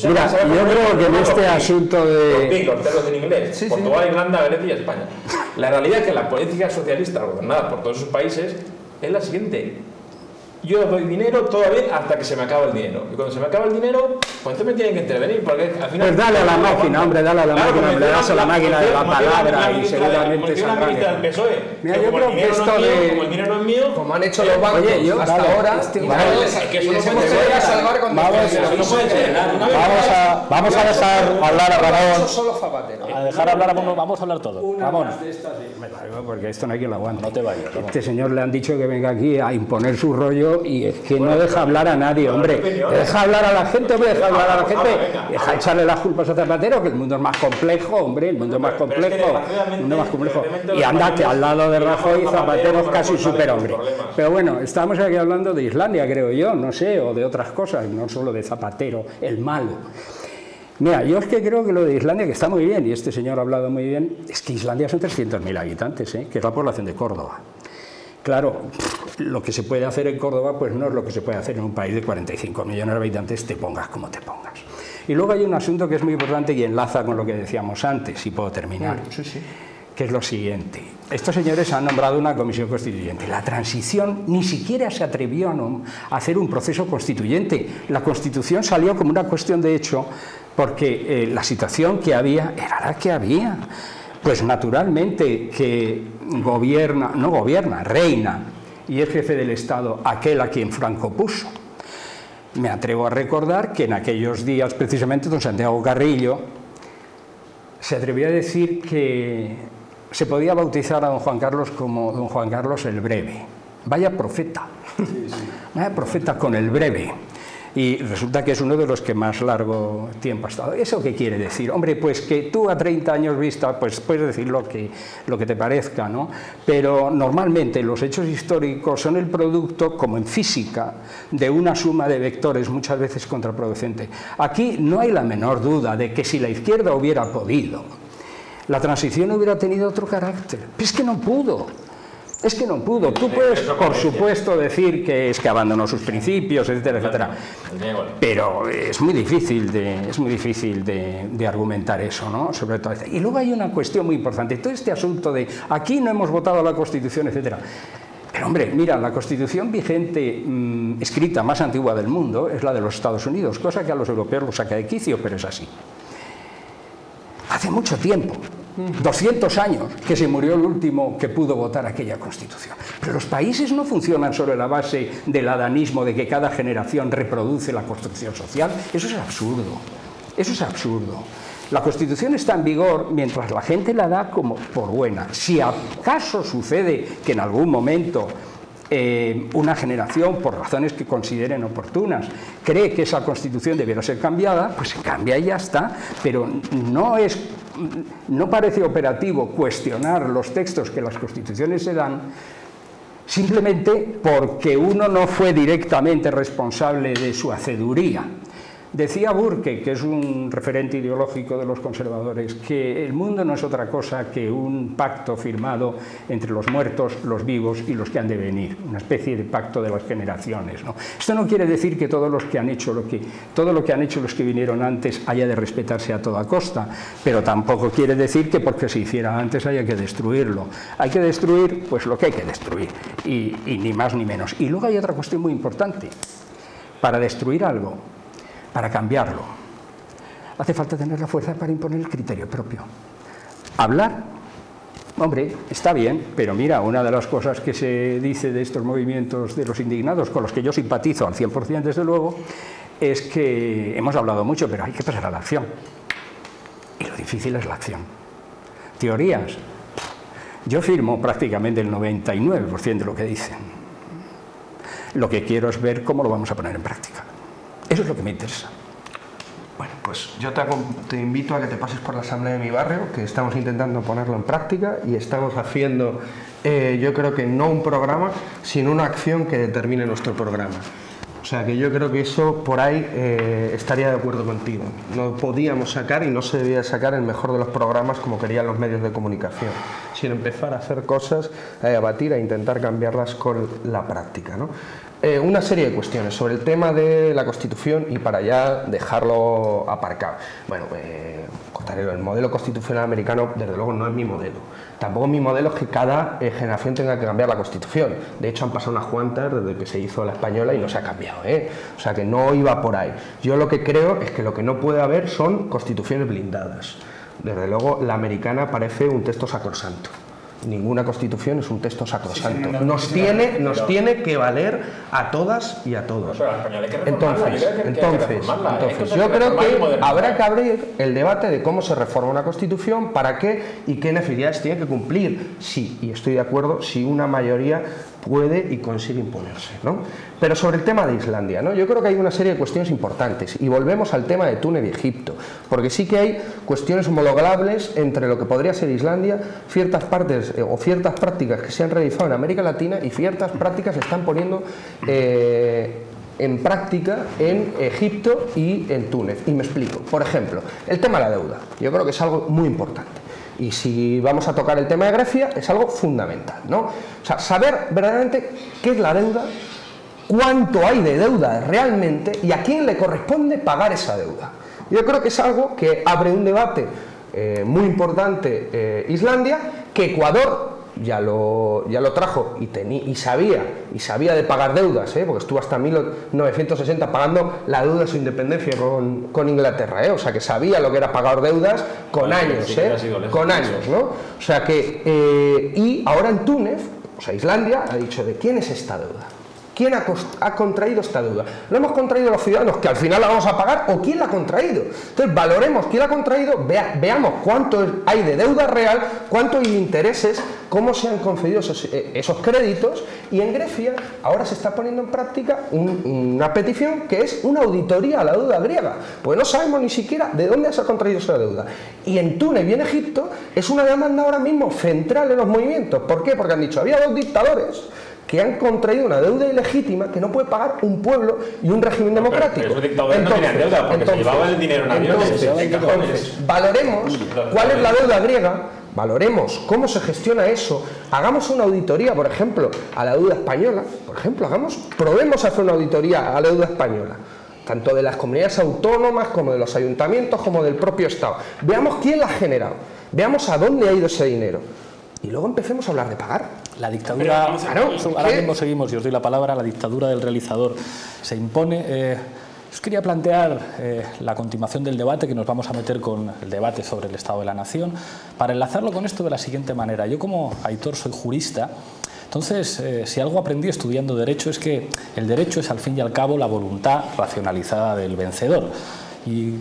Mira, yo creo que en este asunto de... Portugal, Irlanda, Grecia y España. La realidad es que la política socialista gobernada por todos esos países es la siguiente: yo doy dinero todavía hasta que se me acaba el dinero. Y cuando se me acaba el dinero, pues entonces me tienen que intervenir. Porque al final. Pues dale a la máquina, hombre, dale a la máquina. Le das a la máquina de la palabra y seguramente saldrá. Mira, yo creo que esto de. Como el dinero no es mío. Como han hecho los bancos hasta ahora. Vamos a dejar hablar a Ramón. Vamos a hablar todo. Ramón. Porque esto no hay quien lo aguante. No te vayas. Este señor le han dicho que venga aquí a imponer su rollo y es que no deja hablar a nadie, hombre. Deja hablar a la gente, deja echarle las culpas a Zapatero, que el mundo es más complejo, hombre, el mundo es más complejo. Y anda que al lado de Rajoy Zapatero es casi superhombre. Pero bueno, estamos aquí hablando de Islandia, creo yo, no sé, o de otras cosas, no solo de Zapatero, el malo. Mira, yo es que creo que lo de Islandia, que está muy bien, y este señor ha hablado muy bien, es que Islandia son 300.000 habitantes, que es la población de Córdoba. Claro, lo que se puede hacer en Córdoba pues no es lo que se puede hacer en un país de 45 millones de habitantes, te pongas como te pongas. Y luego hay un asunto que es muy importante y enlaza con lo que decíamos antes, si puedo terminar, que es lo siguiente. Estos señores han nombrado una comisión constituyente. La transición ni siquiera se atrevió a hacer un proceso constituyente. La Constitución salió como una cuestión de hecho porque la situación que había era la que había. Pues naturalmente que reina y es jefe del Estado aquel a quien Franco puso. Me atrevo a recordar que en aquellos días precisamente don Santiago Carrillo se atrevió a decir que se podía bautizar a don Juan Carlos como don Juan Carlos el Breve. Vaya profeta, vaya profeta con el breve. Y resulta que es uno de los que más largo tiempo ha estado. ¿Eso qué quiere decir? Hombre, pues que tú a 30 años vista, pues puedes decir lo que te parezca, ¿no? Pero normalmente los hechos históricos son el producto, como en física, de una suma de vectores muchas veces contraproducente. Aquí no hay la menor duda de que si la izquierda hubiera podido, la transición hubiera tenido otro carácter. Pero es que no pudo. Es que no pudo. Tú puedes, por supuesto, decir que es que abandonó sus principios, etcétera, etcétera. Pero es muy difícil de argumentar eso, ¿no? Sobre todo. Y luego hay una cuestión muy importante. Todo este asunto de aquí no hemos votado la Constitución, etcétera. Pero hombre, mira, la Constitución vigente escrita más antigua del mundo es la de los Estados Unidos, cosa que a los europeos los saca de quicio, pero es así. Hace mucho tiempo, 200 años, que se murió el último que pudo votar aquella Constitución. Pero los países no funcionan sobre la base del adanismo de que cada generación reproduce la construcción social. Eso es absurdo. Eso es absurdo. La Constitución está en vigor mientras la gente la da como por buena. Si acaso sucede que en algún momento una generación, por razones que consideren oportunas, cree que esa Constitución debiera ser cambiada, pues se cambia y ya está, pero no parece operativo cuestionar los textos que las Constituciones se dan simplemente porque uno no fue directamente responsable de su haceduría. Decía Burke, que es un referente ideológico de los conservadores, que el mundo no es otra cosa que un pacto firmado entre los muertos, los vivos y los que han de venir, una especie de pacto de las generaciones, ¿no? Esto no quiere decir que todo lo que han hecho los que vinieron antes haya de respetarse a toda costa, pero tampoco quiere decir que porque se hiciera antes haya que destruirlo. Hay que destruir pues lo que hay que destruir, y ni más ni menos. Y luego hay otra cuestión muy importante. Para destruir algo, para cambiarlo, hace falta tener la fuerza para imponer el criterio propio. Hablar, hombre, está bien, pero mira, una de las cosas que se dice de estos movimientos de los indignados, con los que yo simpatizo al 100% desde luego, es que hemos hablado mucho, pero hay que pasar a la acción. Y lo difícil es la acción. Teorías, yo firmo prácticamente el 99% de lo que dicen. Lo que quiero es ver cómo lo vamos a poner en práctica. Eso es lo que me interesa. Bueno, pues yo te invito a que te pases por la asamblea de mi barrio, que estamos intentando ponerlo en práctica y estamos haciendo, yo creo que no un programa, sino una acción que determine nuestro programa. O sea que yo creo que eso por ahí estaría de acuerdo contigo. No podíamos sacar y no se debía sacar el mejor de los programas como querían los medios de comunicación, sino empezar a hacer cosas, a debatir, a intentar cambiarlas con la práctica, ¿no? Una serie de cuestiones sobre el tema de la Constitución y para ya dejarlo aparcado. Bueno, el modelo constitucional americano desde luego no es mi modelo. Tampoco mi modelo es que cada generación tenga que cambiar la Constitución. De hecho han pasado unas cuantas desde que se hizo la española y no se ha cambiado, O sea que no iba por ahí. Yo lo que creo es que lo que no puede haber son constituciones blindadas. Desde luego la americana parece un texto sacrosanto. Ninguna constitución es un texto sacrosanto. Nos tiene que valer a todas y a todos. Entonces, yo creo que habrá que abrir el debate de cómo se reforma una constitución, para qué y qué necesidades tiene que cumplir. Sí, y estoy de acuerdo, si una mayoría puede y consigue imponerse, ¿no? Pero sobre el tema de Islandia, ¿no? Yo creo que hay una serie de cuestiones importantes y volvemos al tema de Túnez y Egipto, porque sí que hay cuestiones homologables entre lo que podría ser Islandia, ciertas partes o ciertas prácticas que se han realizado en América Latina y ciertas prácticas se están poniendo en práctica en Egipto y en Túnez. Y me explico. Por ejemplo, el tema de la deuda. Yo creo que es algo muy importante. Y si vamos a tocar el tema de Grecia, es algo fundamental, ¿no? O sea, saber verdaderamente qué es la deuda, cuánto hay de deuda realmente y a quién le corresponde pagar esa deuda. Yo creo que es algo que abre un debate muy importante Islandia, que Ecuador ya lo trajo y sabía de pagar deudas, porque estuvo hasta 1960 pagando la deuda de su independencia con Inglaterra, o sea que sabía lo que era pagar deudas con años, con años, ¿no? O sea que y ahora en Túnez, o sea, Islandia ha dicho: ¿de quién es esta deuda? ¿Quién ha contraído esta deuda? ¿Lo hemos contraído los ciudadanos, que al final la vamos a pagar, o quién la ha contraído? Entonces valoremos quién la ha contraído, veamos cuánto hay de deuda real, cuánto hay de intereses, cómo se han concedido esos créditos, y en Grecia ahora se está poniendo en práctica una petición que es una auditoría a la deuda griega, pues no sabemos ni siquiera de dónde se ha contraído esa deuda. Y en Túnez y en Egipto es una demanda ahora mismo central en los movimientos. ¿Por qué? Porque han dicho: había dos dictadores que han contraído una deuda ilegítima que no puede pagar un pueblo y un régimen democrático. Pero esos dictadores no tenían deuda, porque se llevaban el dinero en aviones, en cajones. Valoremos cuál es la deuda griega, valoremos cómo se gestiona eso, hagamos una auditoría, por ejemplo, a la deuda española, probemos a hacer una auditoría a la deuda española, tanto de las comunidades autónomas como de los ayuntamientos como del propio Estado. Veamos quién la ha generado, veamos a dónde ha ido ese dinero. Y luego empecemos a hablar de pagar. La dictadura, ahora mismo seguimos y os doy la palabra, la dictadura del realizador se impone. Os quería plantear la continuación del debate, que nos vamos a meter con el debate sobre el Estado de la Nación, para enlazarlo con esto de la siguiente manera. Yo, como Aitor, soy jurista. Entonces, si algo aprendí estudiando Derecho es que el derecho es, al fin y al cabo, la voluntad racionalizada del vencedor. Y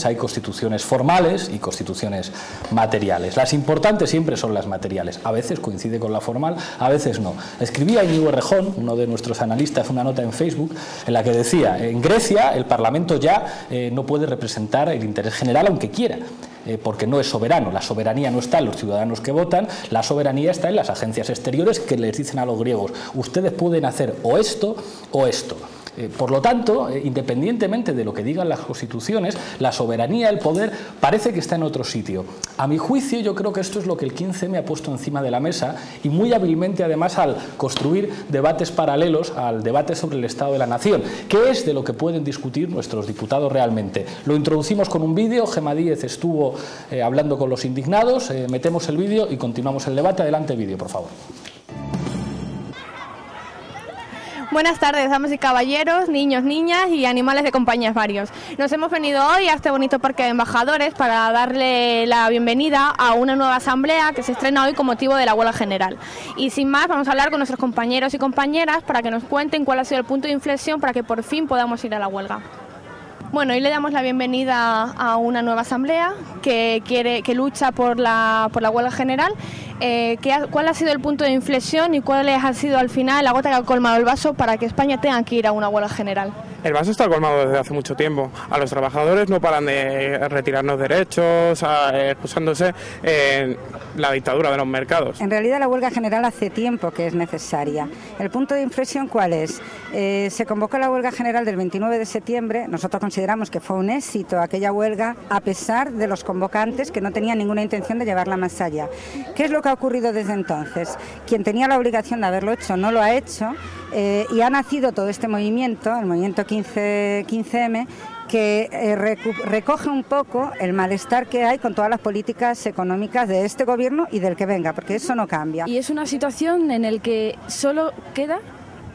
hay constituciones formales y constituciones materiales. Las importantes siempre son las materiales. A veces coincide con la formal, a veces no. Escribía Íñigo Errejón, uno de nuestros analistas, una nota en Facebook en la que decía: en Grecia el Parlamento ya no puede representar el interés general, aunque quiera, porque no es soberano. La soberanía no está en los ciudadanos que votan, la soberanía está en las agencias exteriores que les dicen a los griegos: ustedes pueden hacer o esto o esto. Por lo tanto, independientemente de lo que digan las constituciones, la soberanía, el poder, parece que está en otro sitio. A mi juicio, yo creo que esto es lo que el 15M ha puesto encima de la mesa, y muy hábilmente, además, al construir debates paralelos al debate sobre el Estado de la Nación. ¿Qué es de lo que pueden discutir nuestros diputados realmente? Lo introducimos con un vídeo. Gemma Díez estuvo hablando con los indignados. Metemos el vídeo y continuamos el debate. Adelante, vídeo, por favor. Buenas tardes, damas y caballeros, niños, niñas y animales de compañías varios. Nos hemos venido hoy a este bonito parque de embajadores para darle la bienvenida a una nueva asamblea que se estrena hoy con motivo de la huelga general. Y sin más, vamos a hablar con nuestros compañeros y compañeras para que nos cuenten cuál ha sido el punto de inflexión para que por fin podamos ir a la huelga. Bueno, hoy le damos la bienvenida a una nueva asamblea que lucha por la huelga general. ¿Cuál ha sido el punto de inflexión y cuál ha sido al final la gota que ha colmado el vaso para que España tenga que ir a una huelga general? El vaso está colmado desde hace mucho tiempo. A los trabajadores no paran de retirarnos derechos, excusándose en la dictadura de los mercados. En realidad la huelga general hace tiempo que es necesaria. ¿El punto de inflexión cuál es? Se convocó la huelga general del 29 de septiembre. Nosotros consideramos que fue un éxito aquella huelga, a pesar de los convocantes que no tenían ninguna intención de llevarla más allá. ¿Qué es lo que ha ocurrido desde entonces? Quien tenía la obligación de haberlo hecho no lo ha hecho, y ha nacido todo este movimiento, el movimiento 15M, que recoge un poco el malestar que hay con todas las políticas económicas de este gobierno y del que venga, porque eso no cambia. Y es una situación en la que solo queda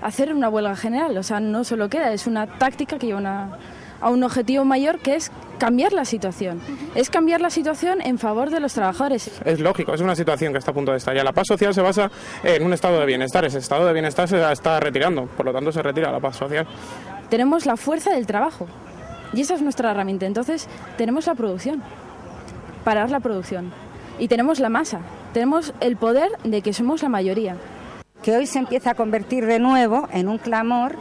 hacer una huelga general, o sea, no solo queda, es una táctica que lleva a un objetivo mayor, que es cambiar la situación. Es cambiar la situación en favor de los trabajadores. Es lógico, es una situación que está a punto de estallar. La paz social se basa en un estado de bienestar. Ese estado de bienestar se está retirando, por lo tanto se retira la paz social. Tenemos la fuerza del trabajo y esa es nuestra herramienta. Entonces tenemos la producción, parar la producción, y tenemos la masa, tenemos el poder de que somos la mayoría. Que hoy se empieza a convertir de nuevo en un clamor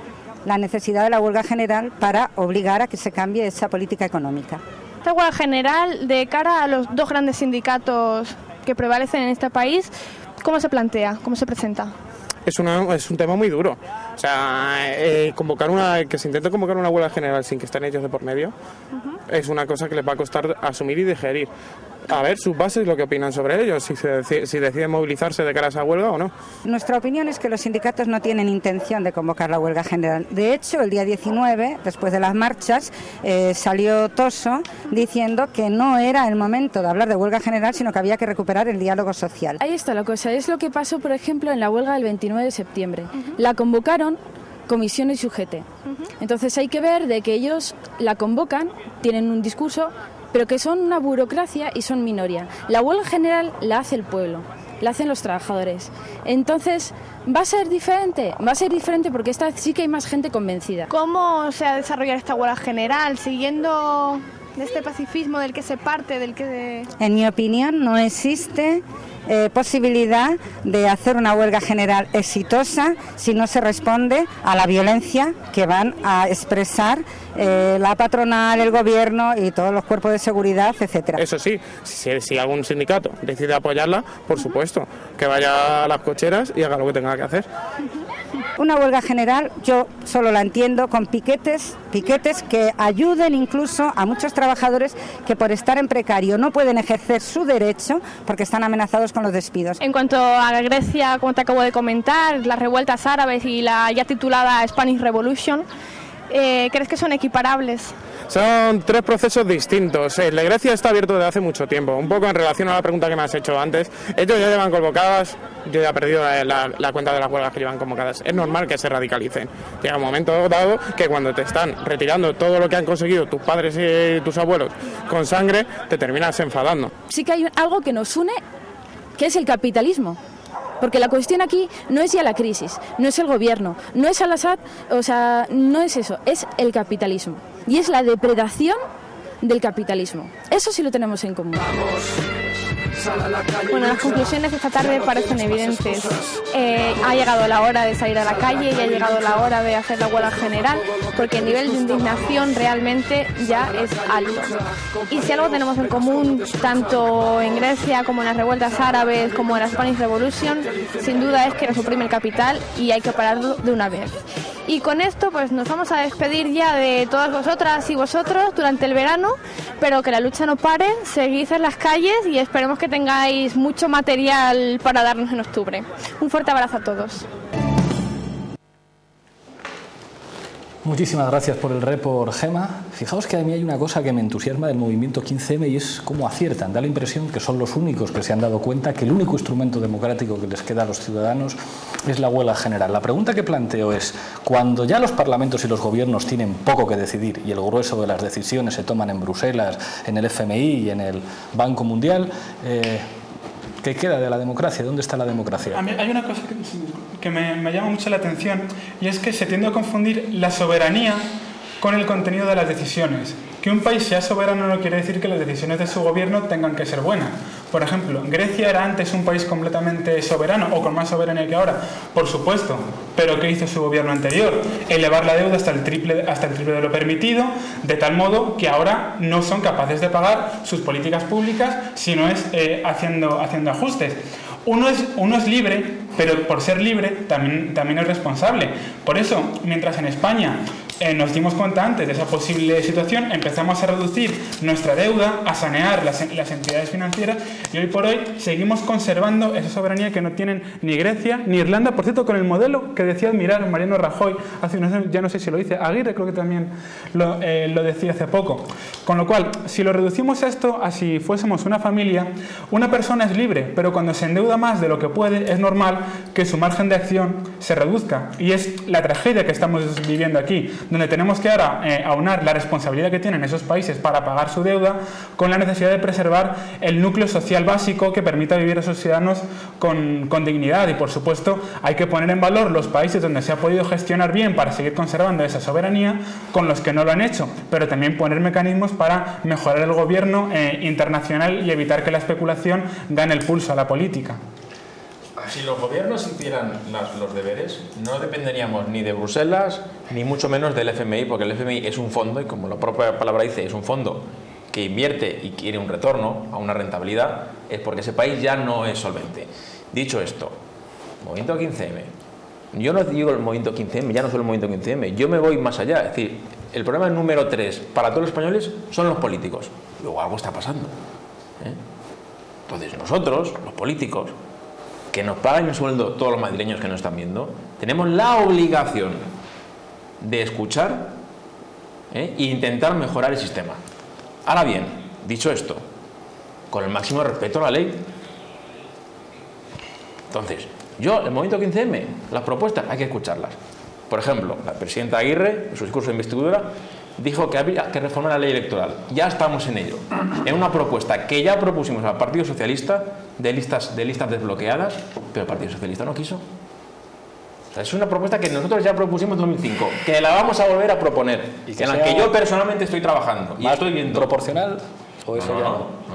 la necesidad de la huelga general para obligar a que se cambie esa política económica. Esta huelga general, de cara a los dos grandes sindicatos que prevalecen en este país, ¿cómo se plantea? ¿Cómo se presenta? Es un tema muy duro. O sea, que se intente convocar una huelga general sin que estén ellos de por medio, es una cosa que les va a costar asumir y digerir. a ver sus bases, lo que opinan sobre ello, si deciden movilizarse de cara a esa huelga o no. Nuestra opinión es que los sindicatos no tienen intención de convocar la huelga general. De hecho, el día 19, después de las marchas, salió Toso diciendo que no era el momento de hablar de huelga general, sino que había que recuperar el diálogo social. Ahí está la cosa, es lo que pasó, por ejemplo, en la huelga del 29 de septiembre. La convocaron Comisión y UGT. Entonces hay que ver de que ellos la convocan, tienen un discurso, pero que son una burocracia y son minoría. La huelga general la hace el pueblo, la hacen los trabajadores. Entonces, ¿va a ser diferente? Va a ser diferente porque esta sí que hay más gente convencida. ¿Cómo se ha desarrollado esta huelga general? ¿Siguiendo de este pacifismo del que se parte, del que... En mi opinión, no existe posibilidad de hacer una huelga general exitosa si no se responde a la violencia que van a expresar la patronal, el gobierno y todos los cuerpos de seguridad, etcétera. Eso sí, si algún sindicato decide apoyarla, por supuesto, que vaya a las cocheras y haga lo que tenga que hacer. Una huelga general yo solo la entiendo con piquetes que ayuden incluso a muchos trabajadores que por estar en precario no pueden ejercer su derecho porque están amenazados con los despidos. En cuanto a Grecia, como te acabo de comentar, las revueltas árabes y la ya titulada Spanish Revolution, ¿crees que son equiparables? Son tres procesos distintos. El de Grecia está abierto desde hace mucho tiempo. Un poco en relación a la pregunta que me has hecho antes. Ellos ya llevan convocadas, yo ya he perdido la cuenta de las huelgas que llevan convocadas. Es normal que se radicalicen. Llega un momento dado que cuando te están retirando todo lo que han conseguido tus padres y tus abuelos con sangre, te terminas enfadando. Sí que hay algo que nos une, que es el capitalismo. Porque la cuestión aquí no es ya la crisis, no es el gobierno, no es Al-Assad, o sea, no es eso, es el capitalismo. Y es la depredación del capitalismo. Eso sí lo tenemos en común. Bueno, las conclusiones de esta tarde parecen evidentes. Ha llegado la hora de salir a la calle y ha llegado la hora de hacer la huelga general, porque el nivel de indignación realmente ya es alto. Y si algo tenemos en común, tanto en Grecia como en las revueltas árabes, como en la Spanish Revolution, sin duda es que nos oprime el capital y hay que pararlo de una vez. Y con esto pues nos vamos a despedir ya de todas vosotras y vosotros durante el verano, pero que la lucha no pare, seguid en las calles y esperemos que tengáis mucho material para darnos en octubre. Un fuerte abrazo a todos. Muchísimas gracias por el report, Gema. Fijaos que a mí hay una cosa que me entusiasma del movimiento 15M y es cómo aciertan. Da la impresión que son los únicos que se han dado cuenta que el único instrumento democrático que les queda a los ciudadanos es la huelga general. La pregunta que planteo es, cuando ya los parlamentos y los gobiernos tienen poco que decidir y el grueso de las decisiones se toman en Bruselas, en el FMI y en el Banco Mundial, ¿qué queda de la democracia? ¿Dónde está la democracia? A mí hay una cosa que me llama mucho la atención y es que se tiende a confundir la soberanía con el contenido de las decisiones. Que un país sea soberano no quiere decir que las decisiones de su gobierno tengan que ser buenas. Por ejemplo, Grecia era antes un país completamente soberano o con más soberanía que ahora, por supuesto, pero ¿qué hizo su gobierno anterior? Elevar la deuda hasta el triple de lo permitido, de tal modo que ahora no son capaces de pagar sus políticas públicas si no es haciendo ajustes. Uno es libre, pero por ser libre también es responsable. Por eso, mientras en España nos dimos cuenta antes de esa posible situación, empezamos a reducir nuestra deuda, a sanear las entidades financieras y hoy por hoy seguimos conservando esa soberanía que no tienen ni Grecia ni Irlanda, por cierto, con el modelo que decía admirar Mariano Rajoy hace unos años, ya no sé si lo dice, Aguirre creo que también lo decía hace poco. Con lo cual, si lo reducimos a esto, a si fuésemos una familia, una persona es libre, pero cuando se endeuda más de lo que puede, es normal que su margen de acción se reduzca. Y es la tragedia que estamos viviendo aquí, donde tenemos que ahora aunar la responsabilidad que tienen esos países para pagar su deuda con la necesidad de preservar el núcleo social básico que permita vivir a sus ciudadanos con dignidad. Y por supuesto hay que poner en valor los países donde se ha podido gestionar bien para seguir conservando esa soberanía con los que no lo han hecho, pero también poner mecanismos para mejorar el gobierno internacional y evitar que la especulación gane el pulso a la política. Si los gobiernos hicieran los deberes, no dependeríamos ni de Bruselas, ni mucho menos del FMI, porque el FMI es un fondo, y como la propia palabra dice, es un fondo que invierte y quiere un retorno a una rentabilidad, es porque ese país ya no es solvente. Dicho esto, movimiento 15M. Yo no digo el movimiento 15M, ya no solo el movimiento 15M, yo me voy más allá. Es decir, el problema número 3 para todos los españoles son los políticos. Luego algo está pasando. Entonces nosotros, los políticos, que nos pagan el sueldo todos los madrileños que nos están viendo, tenemos la obligación de escuchar e intentar mejorar el sistema. Ahora bien, dicho esto, con el máximo respeto a la ley. Entonces, yo, el movimiento 15M, las propuestas hay que escucharlas. Por ejemplo, la presidenta Aguirre, en su discurso de investidura, dijo que había que reformar la ley electoral. Ya estamos en ello. En una propuesta que ya propusimos al Partido Socialista de listas desbloqueadas, pero el Partido Socialista no quiso. O sea, es una propuesta que nosotros ya propusimos en 2005, que la vamos a volver a proponer, en la que yo personalmente estoy trabajando. Y estoy viendo. ¿Proporcional? ¿O eso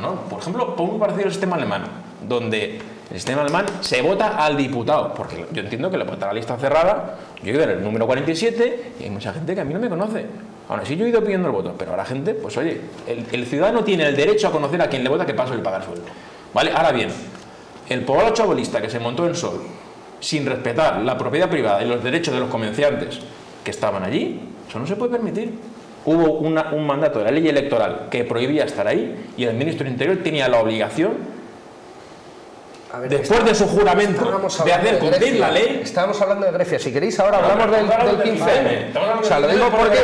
no. Por ejemplo, pongo un parecido al sistema alemán, donde el sistema alemán se vota al diputado, porque yo entiendo que le vota la lista cerrada. Yo he ido en el número 47 y hay mucha gente que a mí no me conoce. Aún así yo he ido pidiendo el voto, pero ahora gente, pues oye, el ciudadano tiene el derecho a conocer a quien le vota, que paso le paga el sueldo. ¿Vale? Ahora bien, el poblado chabolista que se montó en Sol sin respetar la propiedad privada y los derechos de los comerciantes que estaban allí, eso no se puede permitir. Hubo un mandato de la ley electoral que prohibía estar ahí y el ministro del Interior tenía la obligación, después de su juramento, de hacer cumplir la ley. Estábamos hablando de Grecia. Si queréis, ahora hablamos del 15M. O sea, lo digo porque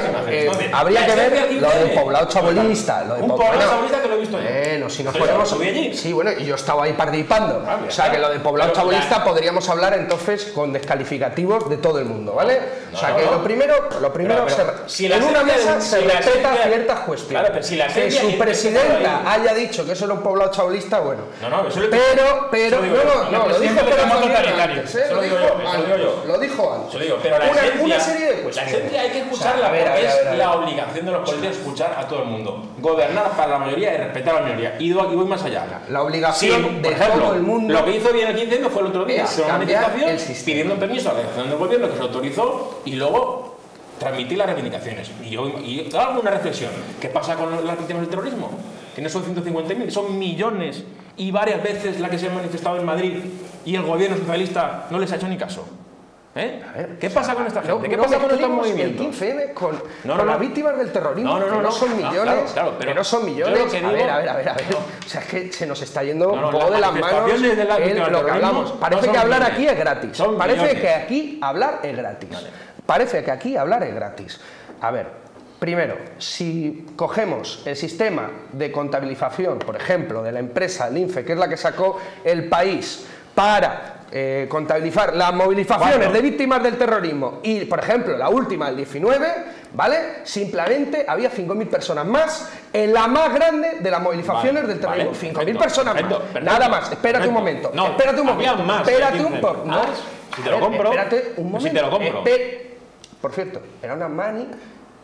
habría que ver lo del poblado chabolista. Un poblado chabolista que lo he visto yo. Bueno, si nos ponemos. Sí, bueno, y yo estaba ahí participando. O sea, que lo del poblado chabolista podríamos hablar entonces con descalificativos de todo el mundo, ¿vale? O sea, que lo primero en una mesa se respeta ciertas cuestiones. Que su presidenta haya dicho que eso era un poblado chabolista, bueno. Pero no, lo dijo antes, lo dijo antes. Pero una serie de cuestiones. La esencia hay que escucharla, porque es la obligación de los políticos escuchar a todo el mundo. Gobernar para la mayoría y respetar a la minoría. Y voy más allá. La obligación de todo el mundo. Lo que hizo bien el 15M fue el otro día, hacer una manifestación pidiendo permiso a la dirección del gobierno que se autorizó y luego transmitir las reivindicaciones. Y hago una reflexión. ¿Qué pasa con las víctimas del terrorismo? Que no son 150.000, son millones, y varias veces la que se han manifestado en Madrid y el gobierno socialista no les ha hecho ni caso. ¿Qué pasa con esta gente? ¿Qué pasa con estos movimientos? El 15M con las víctimas del terrorismo, que no son millones, que no son millones. A ver. O sea, es que se nos está yendo un poco de las manos lo que hablamos. Parece que hablar aquí es gratis. Parece que aquí hablar es gratis. A ver. Primero, si cogemos el sistema de contabilización, por ejemplo, de la empresa, el INFE, que es la que sacó El País, para contabilizar las movilizaciones de víctimas del terrorismo y, por ejemplo, la última, el 19, ¿vale? Simplemente había 5.000 personas más en la más grande de las movilizaciones del terrorismo. 5.000 personas más. Nada más. Espérate un momento. Espérate un momento. Si te lo compro. Espérate un momento. Si te lo compro. Por cierto, era una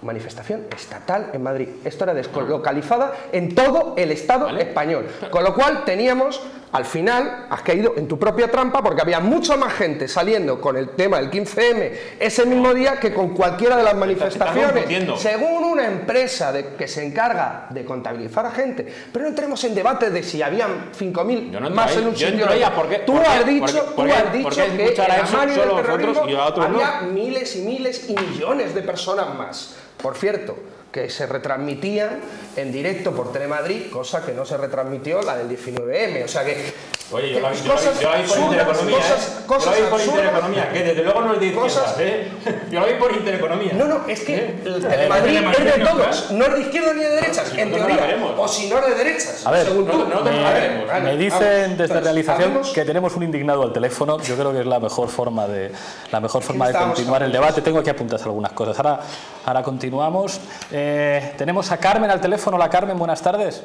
manifestación estatal en Madrid. Esto era deslocalizada en todo el Estado español. Con lo cual teníamos, al final, has caído en tu propia trampa porque había mucha más gente saliendo con el tema del 15M ese mismo día que con cualquiera de las manifestaciones. Según una empresa que se encarga de contabilizar a gente. Pero no entremos en debate de si habían 5.000 más en un sitio. Tú has dicho que en la mano del terrorismo había miles y miles y millones de personas más. Por cierto, que se retransmitían en directo por Telemadrid, cosa que no se retransmitió la del 19M. O sea que... Oye, yo la vi por Intereconomía, que desde luego no es de izquierdas, Yo la vi por Intereconomía. No, es que el Telemadrid es de todos, no es de izquierdas ni de derechas, en teoría. O si no de derechas, a ver, según tú. Me dicen desde realización que tenemos un indignado al teléfono. Yo creo que es la mejor forma de continuar el debate. Tengo aquí apuntadas algunas cosas. Ahora continuamos. Tenemos a Carmen al teléfono. Hola, Carmen, buenas tardes.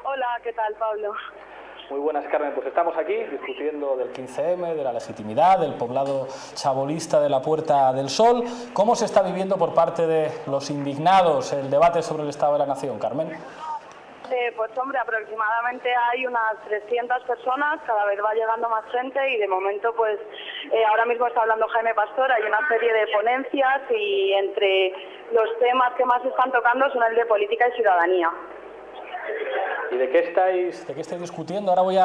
Hola, ¿qué tal, Pablo? Muy buenas, Carmen. Pues estamos aquí discutiendo del 15M, de la legitimidad, del poblado chabolista de la Puerta del Sol. ¿Cómo se está viviendo por parte de los indignados el debate sobre el Estado de la Nación, Carmen? Pues hombre, aproximadamente hay unas 300 personas, cada vez va llegando más gente y de momento pues ahora mismo está hablando Jaime Pastor, hay una serie de ponencias y entre los temas que más se están tocando son el de política y ciudadanía. ¿Y de qué estáis discutiendo? Ahora voy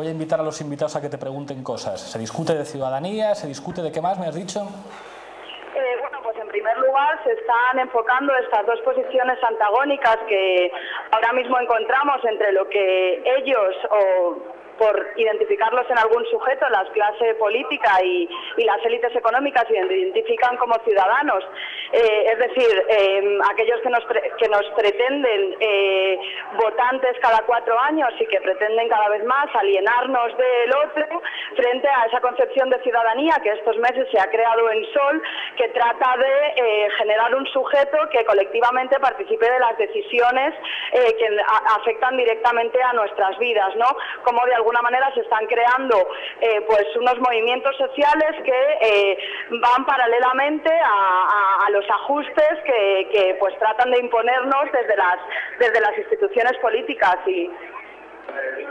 a invitar a los invitados a que te pregunten cosas. ¿Se discute de ciudadanía? ¿Se discute de qué más me has dicho? Bueno, pues en primer lugar se están enfocando estas dos posiciones antagónicas que ahora mismo encontramos entre lo que ellos, o por identificarlos en algún sujeto, la clase política y las élites económicas, se identifican como ciudadanos. Es decir, aquellos que nos pretenden votantes cada 4 años y que pretenden cada vez más alienarnos del otro, frente a esa concepción de ciudadanía que estos meses se ha creado en Sol, que trata de generar un sujeto que colectivamente participe de las decisiones que afectan directamente a nuestras vidas, ¿no? Como de alguna manera se están creando pues unos movimientos sociales que van paralelamente a los ajustes que pues tratan de imponernos desde las instituciones políticas. Y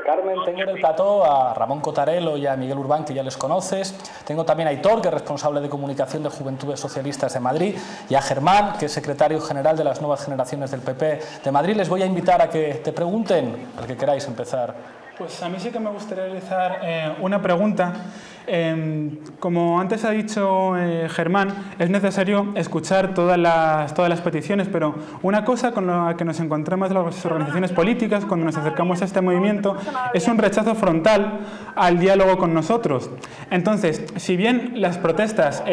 Carmen, tengo en el plató a Ramón Cotarelo y a Miguel Urbán, que ya les conoces. Tengo también a Aitor, que es responsable de comunicación de Juventudes Socialistas de Madrid, y a Germán, que es secretario general de las Nuevas Generaciones del PP de Madrid. Les voy a invitar a que te pregunten, al que queráis empezar. Pues a mí sí que me gustaría realizar una pregunta. Como antes ha dicho Germán, es necesario escuchar todas las peticiones, pero una cosa con la que nos encontramos las organizaciones políticas cuando nos acercamos a este movimiento es un rechazo frontal al diálogo con nosotros. Entonces, si bien las protestas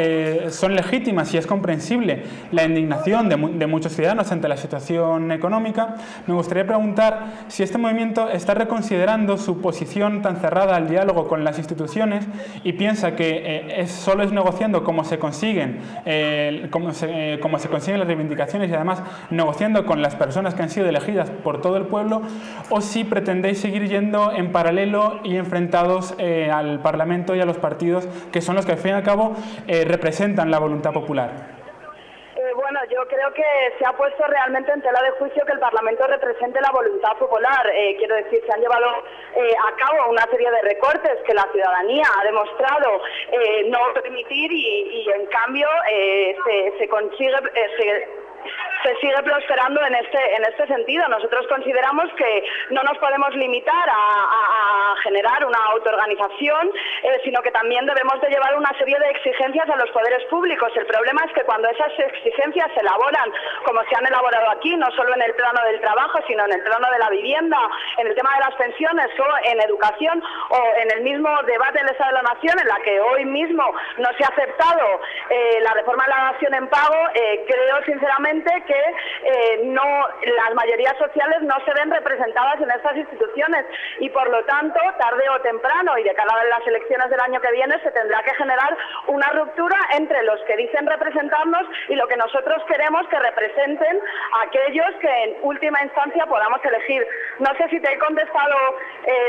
son legítimas y es comprensible la indignación de muchos ciudadanos ante la situación económica, me gustaría preguntar si este movimiento está reconsiderando su posición tan cerrada al diálogo con las instituciones y piensa que solo es negociando cómo se consiguen las reivindicaciones y además negociando con las personas que han sido elegidas por todo el pueblo, o si pretendéis seguir yendo en paralelo y enfrentados al Parlamento y a los partidos que son los que al fin y al cabo representan la voluntad popular. Bueno, yo creo que se ha puesto realmente en tela de juicio que el Parlamento represente la voluntad popular. Quiero decir, se han llevado a cabo una serie de recortes que la ciudadanía ha demostrado no permitir y en cambio se sigue prosperando en este sentido. Nosotros consideramos que no nos podemos limitar a generar una autoorganización, sino que también debemos de llevar una serie de exigencias a los poderes públicos. El problema es que cuando esas exigencias se elaboran, como se han elaborado aquí, no solo en el plano del trabajo, sino en el plano de la vivienda, en el tema de las pensiones o en educación, o en el mismo debate del Estado de la Nación, en la que hoy mismo no se ha aceptado la reforma de la dación en pago, creo sinceramente que las mayorías sociales no se ven representadas en estas instituciones y por lo tanto, tarde o temprano y de cara a las elecciones del año que viene, se tendrá que generar una ruptura entre los que dicen representarnos y lo que nosotros queremos que representen a aquellos que en última instancia podamos elegir. No sé si te he contestado,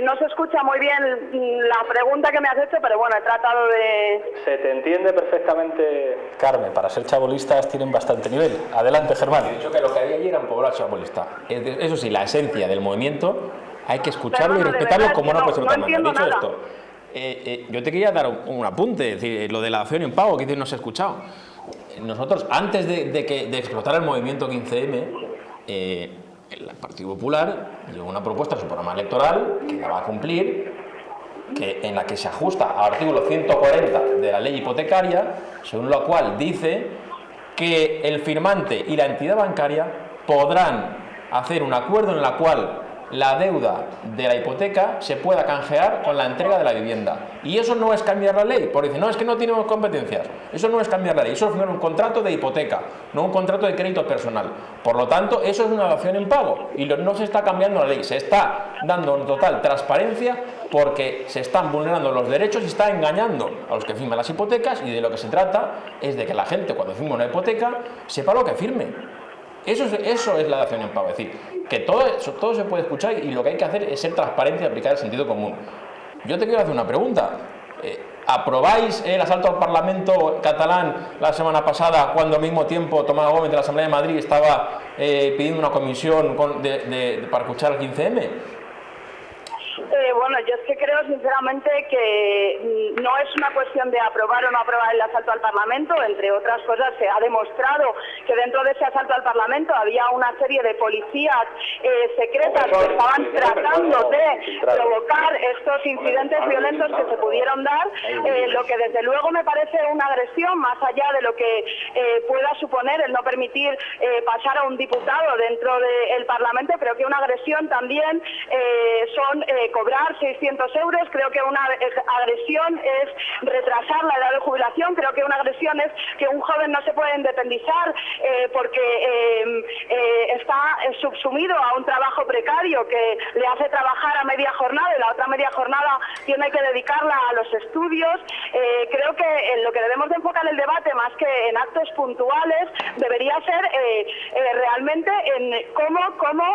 no se escucha muy bien la pregunta que me has hecho, pero bueno, he tratado de... Se te entiende perfectamente, Carmen. Para ser chabolistas tienen bastante nivel. Adelante, Germán. He dicho que lo que había allí era un pueblo chabolista. Eso sí, la esencia del movimiento hay que escucharlo y respetarlo como no puede ser otra manera. Dicho esto, yo te quería dar un apunte, es decir, lo de la dación en pago, que no se ha escuchado. Nosotros, antes de explotar el movimiento 15M, el Partido Popular llevó una propuesta en su programa electoral que la va a cumplir, en la que se ajusta al artículo 140 de la ley hipotecaria, según lo cual dice que el firmante y la entidad bancaria podrán hacer un acuerdo en el cual la deuda de la hipoteca se pueda canjear con la entrega de la vivienda. Y eso no es cambiar la ley, porque dicen, no, es que no tenemos competencias. Eso no es cambiar la ley, eso es un contrato de hipoteca, no un contrato de crédito personal. Por lo tanto, eso es una dación en pago y no se está cambiando la ley, se está dando en total transparencia porque se están vulnerando los derechos y está engañando a los que firman las hipotecas, y de lo que se trata es de que la gente, cuando firma una hipoteca, sepa lo que firme. Eso es la dación en pago, es decir, que todo se puede escuchar y lo que hay que hacer es ser transparente y aplicar el sentido común. Yo te quiero hacer una pregunta. ¿Aprobáis el asalto al Parlamento catalán la semana pasada, cuando al mismo tiempo Tomás Gómez de la Asamblea de Madrid estaba pidiendo una comisión para escuchar al 15M? Bueno, yo es que creo sinceramente que no es una cuestión de aprobar o no aprobar el asalto al Parlamento. Entre otras cosas, se ha demostrado que dentro de ese asalto al Parlamento había una serie de policías secretas que estaban tratando de provocar estos incidentes violentos que se pudieron dar, lo que desde luego me parece una agresión, más allá de lo que pueda suponer el no permitir pasar a un diputado dentro del Parlamento. Creo que una agresión también son cobrar 600 euros, creo que una agresión es retrasar la edad de jubilación, creo que una agresión es que un joven no se puede independizar porque está subsumido a un trabajo precario que le hace trabajar a media jornada y la otra media jornada tiene que dedicarla a los estudios. Creo que en lo que debemos de enfocar el debate, más que en actos puntuales, debería ser realmente en cómo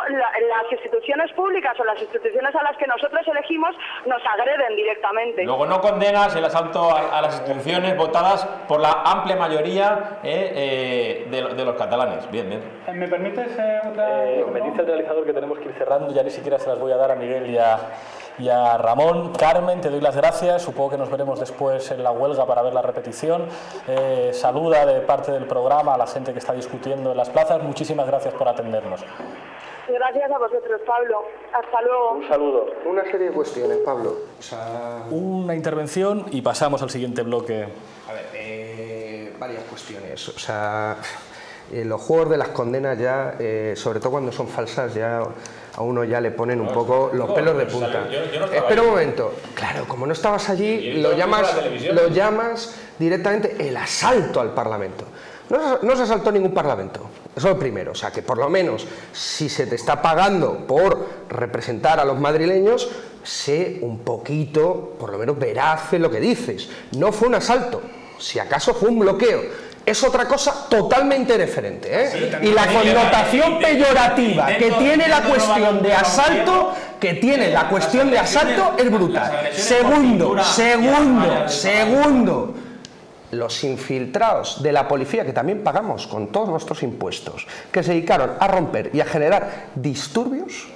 las instituciones públicas o las instituciones a las que nosotros elegimos nos agreden directamente. Luego no condenas el asalto a las instituciones votadas por la amplia mayoría de los catalanes. Bien, bien. ¿Me permites otra? Me dice el realizador que tenemos que ir cerrando, ya ni siquiera se las voy a dar a Miguel y a Ramón. Carmen, te doy las gracias, supongo que nos veremos después en la huelga para ver la repetición. Saluda de parte del programa a la gente que está discutiendo en las plazas. Muchísimas gracias por atendernos. Gracias a vosotros, Pablo. Hasta luego. Un saludo. Una serie de cuestiones, Pablo. Una intervención y pasamos al siguiente bloque. A ver, varias cuestiones. O sea, los juegos de las condenas ya, sobre todo cuando son falsas, ya a uno ya le ponen un poco los pelos de punta. Espera un momento. Claro, como no estabas allí, lo llamas directamente el asalto al Parlamento. No se asaltó ningún Parlamento, eso es lo primero. O sea, que por lo menos, si se te está pagando por representar a los madrileños, sé un poquito, por lo menos veraz en lo que dices. No fue un asalto, si acaso fue un bloqueo. Es otra cosa totalmente diferente, ¿eh? Sí, y la connotación peyorativa que tiene la cuestión de asalto, es brutal. Segundo. Los infiltrados de la policía, que también pagamos con todos nuestros impuestos, que se dedicaron a romper y a generar disturbios,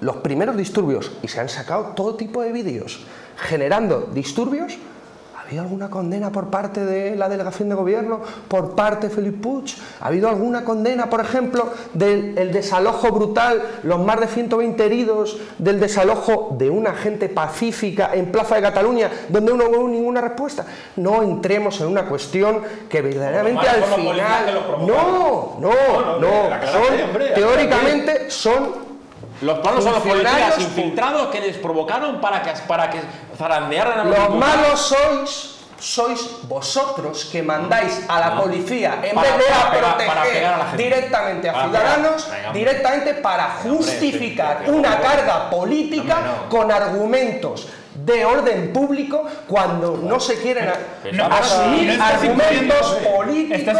los primeros disturbios, y se han sacado todo tipo de vídeos generando disturbios. ¿Ha habido alguna condena por parte de la delegación de gobierno, por parte de Felip Puig? ¿Ha habido alguna condena, por ejemplo, del desalojo brutal, los más de 120 heridos del desalojo de una gente pacífica en Plaza de Cataluña, donde no hubo ninguna respuesta? No entremos en una cuestión que verdaderamente al final... Teóricamente son... Los malos son los policías infiltrados que les provocaron para que zarandearan a los diputados. Los malos sois vosotros, que mandáis a la policía en vez de proteger directamente a ciudadanos, directamente para justificar una carga política con argumentos de orden público, cuando no se quieren asumir argumentos políticos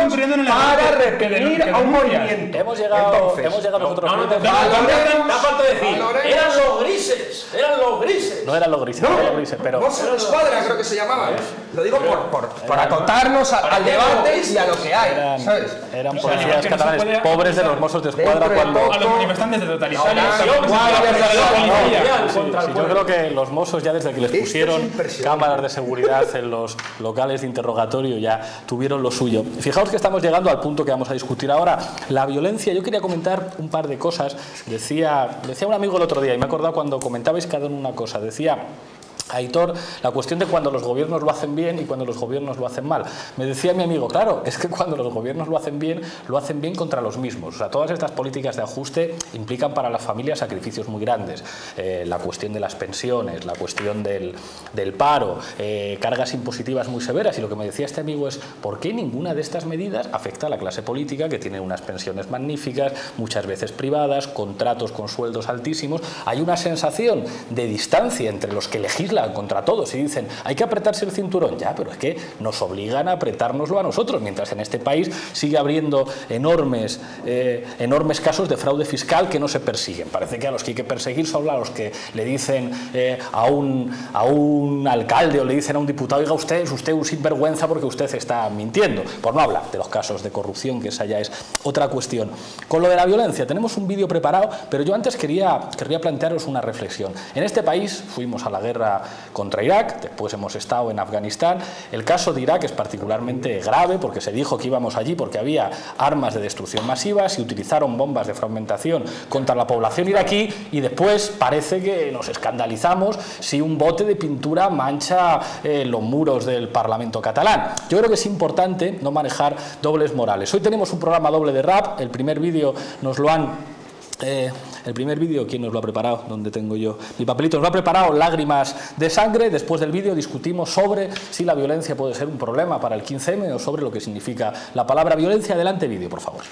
para reprimir a un movimiento. Hemos llegado nosotros. Da falta decir, eran los grises. No eran los grises, pero... No se Escuadra, creo que se llamaba. Lo digo por acotarnos al debate y a lo que hay, ¿sabes? Eran policías catalanes pobres de los Mossos de Escuadra cuando... A los manifestantes de totalitarios. Yo creo que los Mossos, ya desde que les pusieron cámaras de seguridad en los locales de interrogatorio, ya tuvieron lo suyo. Fijaos que estamos llegando al punto que vamos a discutir ahora, la violencia. Yo quería comentar un par de cosas. Decía un amigo el otro día, y me he acordado cuando comentabais cada uno una cosa, decía... Aitor, la cuestión de cuando los gobiernos lo hacen bien y cuando los gobiernos lo hacen mal. Me decía mi amigo, claro, es que cuando los gobiernos lo hacen bien contra los mismos. O sea, todas estas políticas de ajuste implican para las familias sacrificios muy grandes. La cuestión de las pensiones, la cuestión del paro, cargas impositivas muy severas. Y lo que me decía este amigo es, ¿por qué ninguna de estas medidas afecta a la clase política, que tiene unas pensiones magníficas, muchas veces privadas, contratos con sueldos altísimos? Hay una sensación de distancia entre los que legislan legislan contra todos y dicen hay que apretarse el cinturón, ya, pero es que nos obligan a apretárnoslo a nosotros, mientras en este país sigue habiendo enormes casos de fraude fiscal que no se persiguen. Parece que a los que hay que perseguir son a los que le dicen a un alcalde o le dicen a un diputado, oiga, usted es un sinvergüenza porque usted está mintiendo, por no hablar de los casos de corrupción, que esa ya es otra cuestión. Con lo de la violencia, tenemos un vídeo preparado, pero yo antes querría plantearos una reflexión. En este país fuimos a la guerra contra Irak, después hemos estado en Afganistán. El caso de Irak es particularmente grave porque se dijo que íbamos allí porque había armas de destrucción masiva, se utilizaron bombas de fragmentación contra la población iraquí y después parece que nos escandalizamos si un bote de pintura mancha los muros del Parlamento catalán. Yo creo que es importante no manejar dobles morales. Hoy tenemos un programa doble de rap, el primer vídeo nos lo han... ¿quién nos lo ha preparado? ¿Dónde tengo yo mi papelito? Nos lo ha preparado Lágrimas de Sangre. Después del vídeo discutimos sobre si la violencia puede ser un problema para el 15M o sobre lo que significa la palabra violencia. Adelante vídeo, por favor.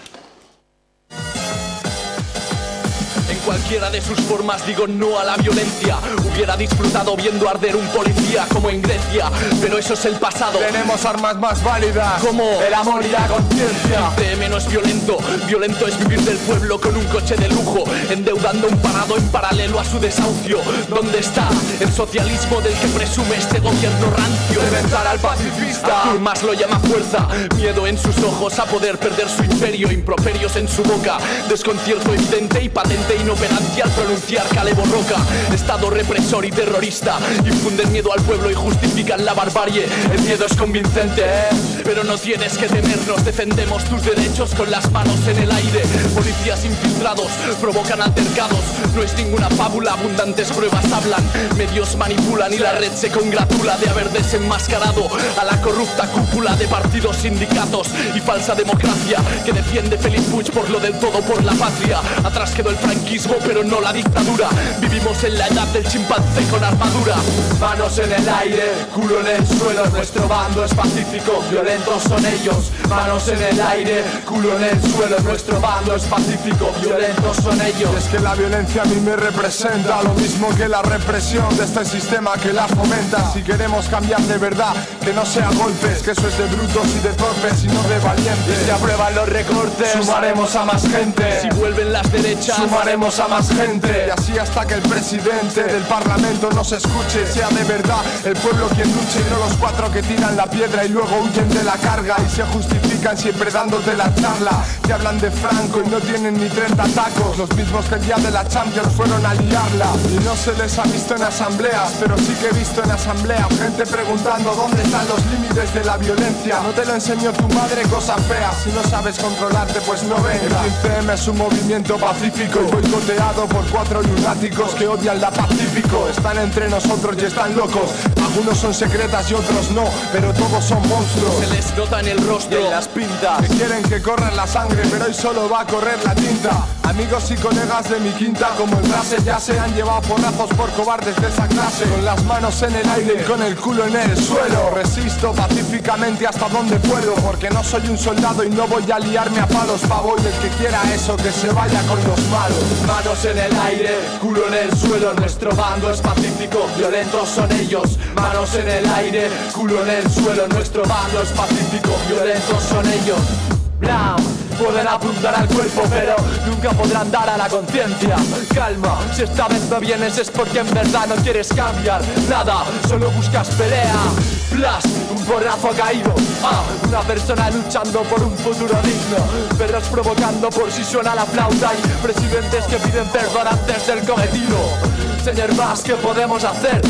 Cualquiera de sus formas digo no a la violencia. Hubiera disfrutado viendo arder un policía como en Grecia, pero eso es el pasado. Tenemos armas más válidas como el amor y la conciencia. El PM no es violento, violento es vivir del pueblo con un coche de lujo, endeudando un parado en paralelo a su desahucio. ¿Dónde está el socialismo del que presume este gobierno rancio? Reventar al pacifista. Artur Mas lo llama fuerza, miedo en sus ojos a poder perder su imperio, improperios en su boca, desconcierto evidente y patente y no al pronunciar Calebo Roca. Estado represor y terrorista infunden miedo al pueblo y justifican la barbarie. El miedo es convincente, pero no tienes que temernos. Defendemos tus derechos con las manos en el aire. Policías infiltrados provocan altercados. No es ninguna fábula, abundantes pruebas hablan. Medios manipulan y la red se congratula de haber desenmascarado a la corrupta cúpula de partidos, sindicatos y falsa democracia que defiende Felipe Puig por lo del todo por la patria. Atrás quedó el franquismo, pero no la dictadura. Vivimos en la edad del chimpancé con armadura. Manos en el aire, culo en el suelo. Nuestro bando es pacífico, violentos son ellos. Manos en el aire, culo en el suelo. Nuestro bando es pacífico, violentos son ellos. Es que la violencia a mí me representa lo mismo que la represión de este sistema que la fomenta. Si queremos cambiar de verdad, que no sea golpes, que eso es de brutos y de torpes y no de valientes. Si aprueban los recortes, sumaremos a más gente. Si vuelven las derechas, sumaremos a más gente. Y así hasta que el presidente del parlamento nos escuche, sea de verdad el pueblo quien luche y no los cuatro que tiran la piedra y luego huyen de la carga y se justifican siempre dándote la charla. Que hablan de Franco y no tienen ni 30 tacos, los mismos que el día de la Champions fueron a liarla. Y no se les ha visto en asambleas, pero sí que he visto en asamblea gente preguntando dónde están los límites de la violencia. No te lo enseñó tu madre, cosa fea. Si no sabes controlarte, pues no venga. El 15M es un movimiento pacífico y boicoteado por 4 lunáticos que odian la Pacífico. Están entre nosotros y están locos. Algunos son secretas y otros no, pero todos son monstruos. Se les nota en el rostro, en las pintas. Que quieren que corra la sangre, pero hoy solo va a correr la tinta. Amigos y colegas de mi quinta, como el frase, ya se han llevado porrazos por cobardes de esa clase. Con las manos en el aire y con el culo en el suelo. Resisto pacíficamente hasta donde puedo, porque no soy un soldado y no voy a liarme a palos, pavo. Y el que quiera eso, que se vaya con los malos. Manos en el aire, culo en el suelo. Nuestro bando es pacífico, violentos son ellos. Manos en el aire, culo en el suelo. Nuestro bando es pacífico, violentos son ellos. Blam. Pueden apuntar al cuerpo, pero nunca podrán dar a la conciencia. Calma, si esta vez no vienes es porque en verdad no quieres cambiar nada, solo buscas pelea. Blast, un porrazo caído. Una persona luchando por un futuro digno. Perros provocando por si suena la flauta y presidentes que piden perdón antes del cometido. Señor Mas, ¿qué podemos hacer?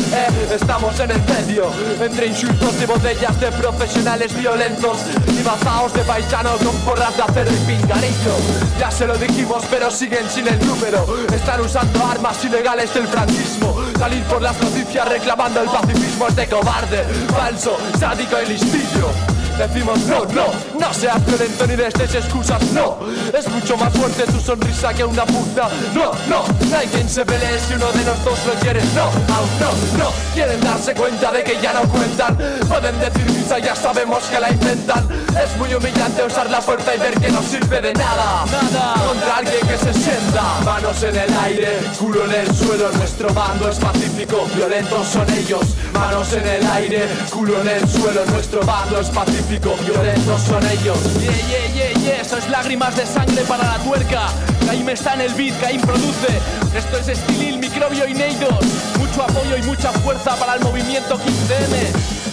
Estamos en el medio, entre insultos y botellas de profesionales violentos y bazaos de paisano con porras de acero y pinganillo. Ya se lo dijimos, pero siguen sin el número. Están usando armas ilegales del franquismo. Salir por las noticias reclamando el pacifismo es de cobarde, falso, sádico y listillo. decimos no, no, no seas violento ni les des excusas, no. Es mucho más fuerte tu sonrisa que una puta, no, no. No hay quien se pelee si uno de los dos lo quiere, no, aún no, no. Quieren darse cuenta de que ya no cuentan. Pueden decir misa, ya sabemos que la inventan. Es muy humillante usar la fuerza y ver que no sirve de nada, nada. Contra alguien que se sienta. Manos en el aire, culo en el suelo. Nuestro bando es pacífico, violentos son ellos. Manos en el aire, culo en el suelo. Nuestro bando es pacífico, violentos son ellos. Yeah, yeah, yeah, yeah, eso es lágrimas de sangre para la tuerca. Caim está en el beat, Caim produce. Esto es Estilil, Microbio y Neidos. Mucho apoyo y mucha fuerza para el movimiento 15M.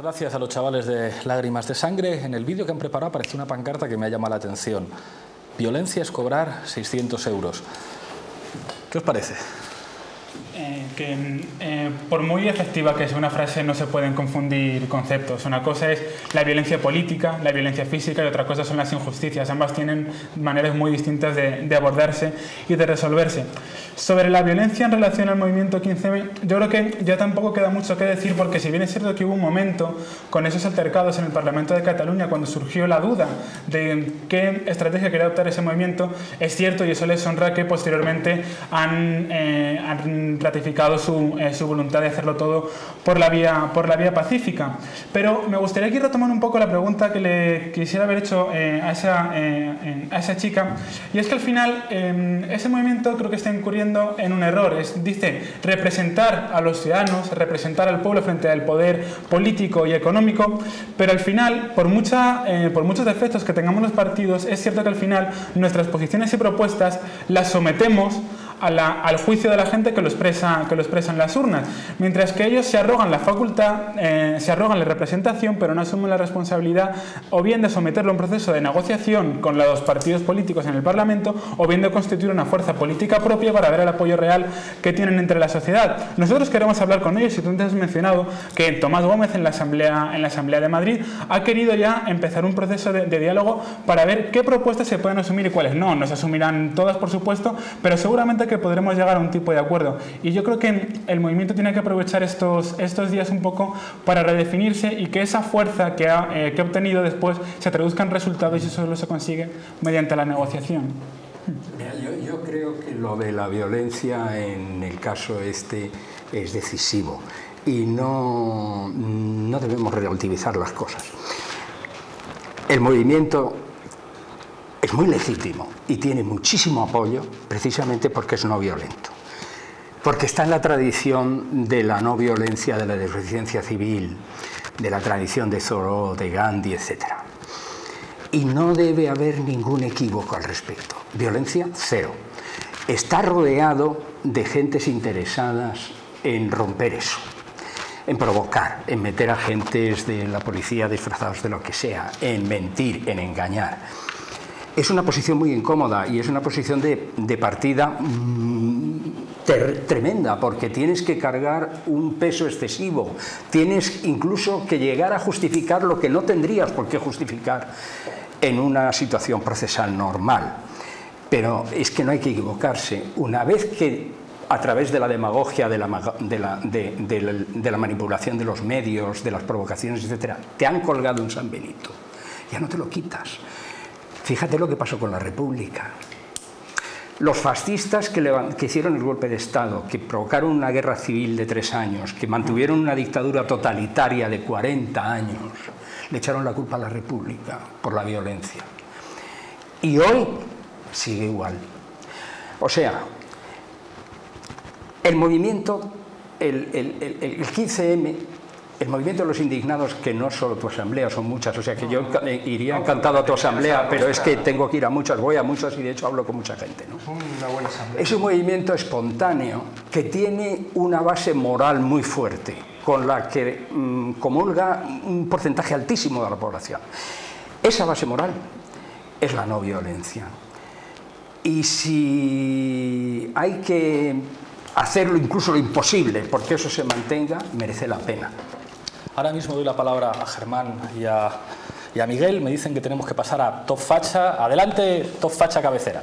Gracias a los chavales de Lágrimas de Sangre. En el vídeo que han preparado aparece una pancarta que me ha llamado la atención. Violencia es cobrar 600 euros. ¿Qué os parece? Por muy efectiva que sea una frase, no se pueden confundir conceptos. Una cosa es la violencia política, la violencia física, y otra cosa son las injusticias. Ambas tienen maneras muy distintas de abordarse y de resolverse. Sobre la violencia en relación al movimiento 15M, yo creo que ya tampoco queda mucho que decir, porque si bien es cierto que hubo un momento con esos altercados en el Parlamento de Cataluña cuando surgió la duda de qué estrategia quería adoptar ese movimiento, es cierto, y eso les honra, que posteriormente han ratificado su voluntad de hacerlo todo por la vía pacífica. Pero me gustaría aquí retomar un poco la pregunta que le quisiera haber hecho a esa chica, y es que al final ese movimiento creo que está incurriendo en un error. Dice representar a los ciudadanos, representar al pueblo frente al poder político y económico, pero al final, por muchos defectos que tengamos los partidos, es cierto que al final nuestras posiciones y propuestas las sometemos al juicio de la gente que lo expresa en las urnas, mientras que ellos se arrogan la facultad, se arrogan la representación, pero no asumen la responsabilidad o bien de someterlo a un proceso de negociación con los partidos políticos en el Parlamento, o bien de constituir una fuerza política propia para ver el apoyo real que tienen entre la sociedad. Nosotros queremos hablar con ellos, y tú antes has mencionado que Tomás Gómez en la Asamblea de Madrid ha querido ya empezar un proceso de diálogo para ver qué propuestas se pueden asumir y cuáles no. No se asumirán todas, por supuesto, pero seguramente que podremos llegar a un tipo de acuerdo. Y yo creo que el movimiento tiene que aprovechar estos días un poco para redefinirse, y que esa fuerza que ha obtenido después se traduzca en resultados, y eso solo se consigue mediante la negociación. Yo creo que lo de la violencia en el caso este es decisivo, y no debemos relativizar las cosas. El movimiento es muy legítimo y tiene muchísimo apoyo precisamente porque es no violento, porque está en la tradición de la no violencia, de la desobediencia civil, de la tradición de Thoreau, de Gandhi, etc. Y no debe haber ningún equívoco al respecto. Violencia cero. Está rodeado de gentes interesadas en romper eso, en provocar, en meter agentes de la policía disfrazados de lo que sea, en mentir, en engañar. Es una posición muy incómoda, y es una posición de partida tremenda, porque tienes que cargar un peso excesivo, tienes incluso que llegar a justificar lo que no tendrías por qué justificar en una situación procesal normal. Pero es que no hay que equivocarse. Una vez que a través de la demagogia, de la manipulación de los medios, de las provocaciones, etc., te han colgado un San Benito, ya no te lo quitas. Fíjate lo que pasó con la República. Los fascistas que hicieron el golpe de Estado, que provocaron una guerra civil de 3 años, que mantuvieron una dictadura totalitaria de 40 años, le echaron la culpa a la República por la violencia. Y hoy sigue igual. O sea, el movimiento, el 15M, el movimiento de los indignados, que no solo tu asamblea, son muchas, o sea que yo iría encantado a tu asamblea, pero es que tengo que ir a muchas, voy a muchas, y de hecho hablo con mucha gente, ¿no? Una buena asamblea. Es un movimiento espontáneo que tiene una base moral muy fuerte, con la que comulga un porcentaje altísimo de la población. Esa base moral es la no violencia. Y si hay que hacerlo incluso lo imposible porque eso se mantenga, merece la pena. Ahora mismo doy la palabra a Germán y a Miguel. Me dicen que tenemos que pasar a Top Facha. Adelante, Top Facha cabecera.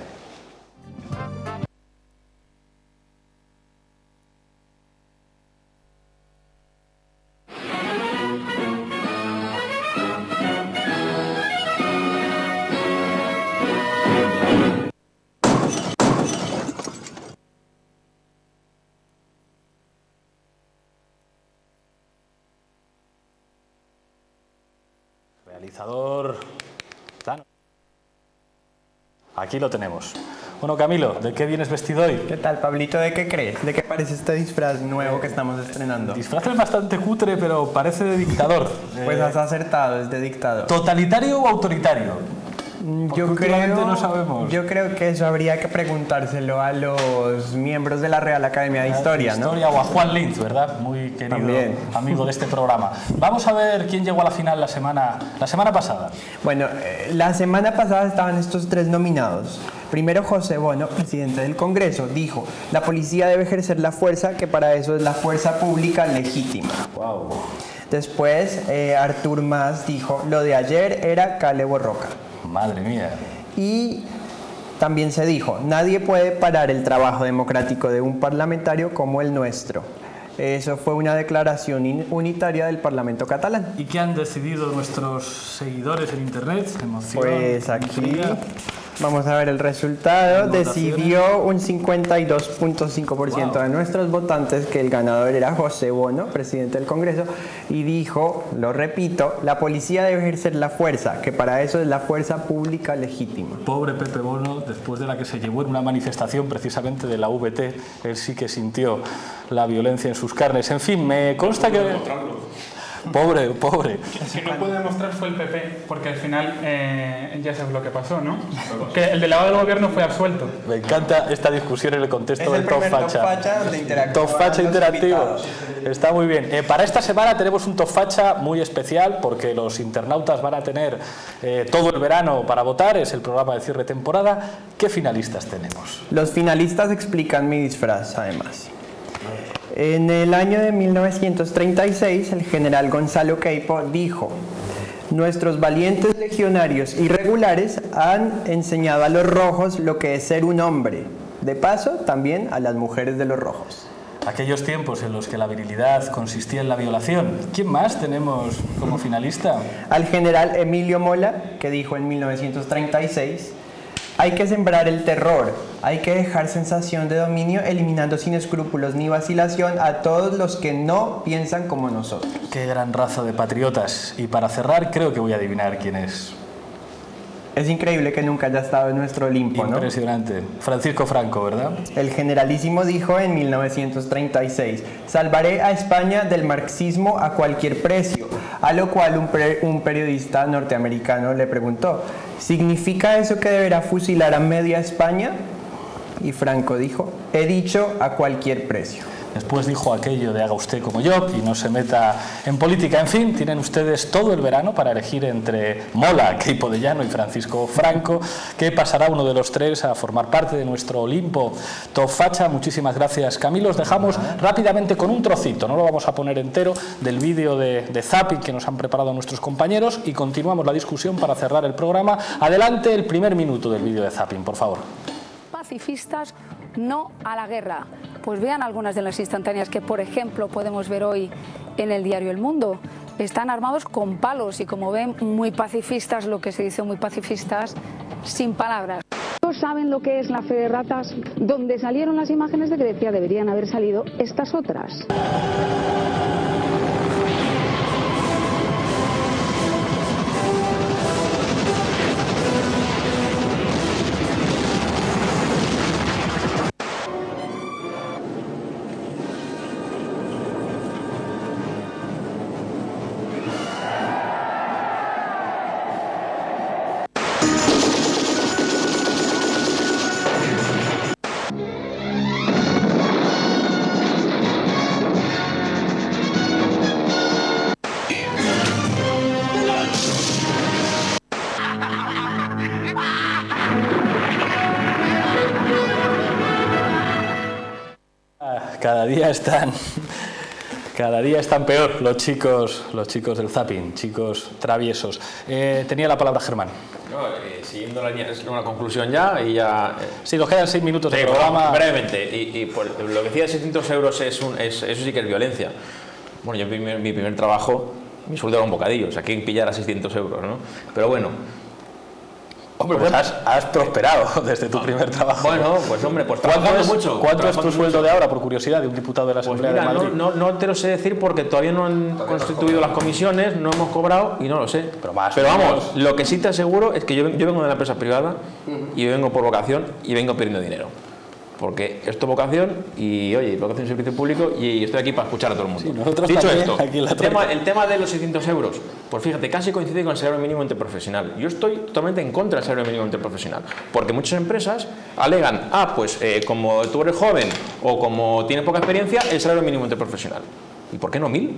Realizador Tano. Aquí lo tenemos. Bueno, Camilo, ¿de qué vienes vestido hoy? ¿Qué tal, Pablito? ¿De qué crees? ¿De qué parece este disfraz nuevo que estamos estrenando? El disfraz es bastante cutre, pero parece de dictador. Pues has acertado, es de dictador. ¿Totalitario o autoritario? Yo creo que eso habría que preguntárselo a los miembros de la Real Academia de Historia, ¿no? O a Juan Linz, ¿verdad? Muy querido amigo de este programa. Vamos a ver quién llegó a la final la semana pasada. Bueno, la semana pasada estaban estos tres nominados. Primero, José Bono, presidente del Congreso, dijo: la policía debe ejercer la fuerza, que para eso es la fuerza pública legítima. Wow. Después, Artur Mas dijo: lo de ayer era Cale Borroca. Madre mía. Y también se dijo: nadie puede parar el trabajo democrático de un parlamentario como el nuestro. Eso fue una declaración unitaria del Parlamento catalán. ¿Y qué han decidido nuestros seguidores en Internet? Emoción, pues aquí vamos a ver el resultado. Decidió un 52.5% de nuestros votantes que el ganador era José Bono, presidente del Congreso, y dijo, lo repito: la policía debe ejercer la fuerza, que para eso es la fuerza pública legítima. Pobre Pepe Bono, después de la que se llevó en una manifestación precisamente de la VT, él sí que sintió la violencia en sus carnes. En fin, me consta que... Pobre. El que no puede demostrar fue el PP, porque al final ya sabes lo que pasó, ¿no? Que el delegado del gobierno fue absuelto. Me encanta esta discusión en el contexto del Top Facha. Top Facha interactivo. Está muy bien. Para esta semana tenemos un Top Facha muy especial, porque los internautas van a tener todo el verano para votar. Es el programa de cierre de temporada. ¿Qué finalistas tenemos? Los finalistas explican mi disfraz, además. En el año de 1936, el general Gonzalo Queipo dijo: nuestros valientes legionarios irregulares han enseñado a los rojos lo que es ser un hombre. De paso, también a las mujeres de los rojos. Aquellos tiempos en los que la virilidad consistía en la violación. ¿Quién más tenemos como finalista? Al general Emilio Mola, que dijo en 1936: hay que sembrar el terror, hay que dejar sensación de dominio, eliminando sin escrúpulos ni vacilación a todos los que no piensan como nosotros. Qué gran raza de patriotas. Y para cerrar, creo que voy a adivinar quién es. Es increíble que nunca haya estado en nuestro Olimpo, ¿no? Impresionante. Francisco Franco, ¿verdad? El generalísimo dijo en 1936: salvaré a España del marxismo a cualquier precio. A lo cual un periodista norteamericano le preguntó: ¿significa eso que deberá fusilar a media España? Y Franco dijo: he dicho a cualquier precio. Después dijo aquello de haga usted como yo y no se meta en política. En fin, tienen ustedes todo el verano para elegir entre Mola, Queipo de Llano y Francisco Franco, que pasará uno de los tres a formar parte de nuestro Olimpo Top Facha. Muchísimas gracias, Camilo. Os dejamos rápidamente con un trocito, no lo vamos a poner entero, del vídeo de zapping que nos han preparado nuestros compañeros, y continuamos la discusión para cerrar el programa. Adelante el primer minuto del vídeo de zapping, por favor. Pacifistas, no a la guerra. Pues vean algunas de las instantáneas que, por ejemplo, podemos ver hoy en el diario El Mundo. Están armados con palos y, como ven, muy pacifistas, lo que se dice muy pacifistas, sin palabras. ¿Todos saben lo que es la fe de ratas? Donde salieron las imágenes de Grecia deberían haber salido estas otras. Cada día están peor los chicos del zapping, chicos traviesos. Tenía la palabra Germán. No, siguiendo la línea, es una conclusión ya y ya... Sí, nos quedan 6 minutos de programa. Brevemente, y por lo que decía de 600 euros, eso sí que es violencia. Bueno, yo mi primer trabajo, mi sueldo era un bocadillo, o sea, ¿quién pillara 600 euros, no? Pero bueno, Hombre, pues has prosperado desde tu primer trabajo. Bueno, pues hombre, pues trabajando mucho. ¿Cuánto es tu sueldo de ahora, por curiosidad, de un diputado de la Asamblea de Madrid? No te lo sé decir porque todavía no han constituido las comisiones, no hemos cobrado y no lo sé. Pero vamos, lo que sí te aseguro es que yo vengo de la empresa privada y vengo por vocación y vengo pidiendo dinero. Porque esto es vocación y, oye, vocación de servicio público y estoy aquí para escuchar a todo el mundo. Sí, dicho esto, el tema de los 600 euros, pues fíjate, casi coincide con el salario mínimo interprofesional. Yo estoy totalmente en contra del salario mínimo interprofesional, porque muchas empresas alegan, pues como tú eres joven o como tienes poca experiencia, el salario mínimo interprofesional. ¿Y por qué no 1000?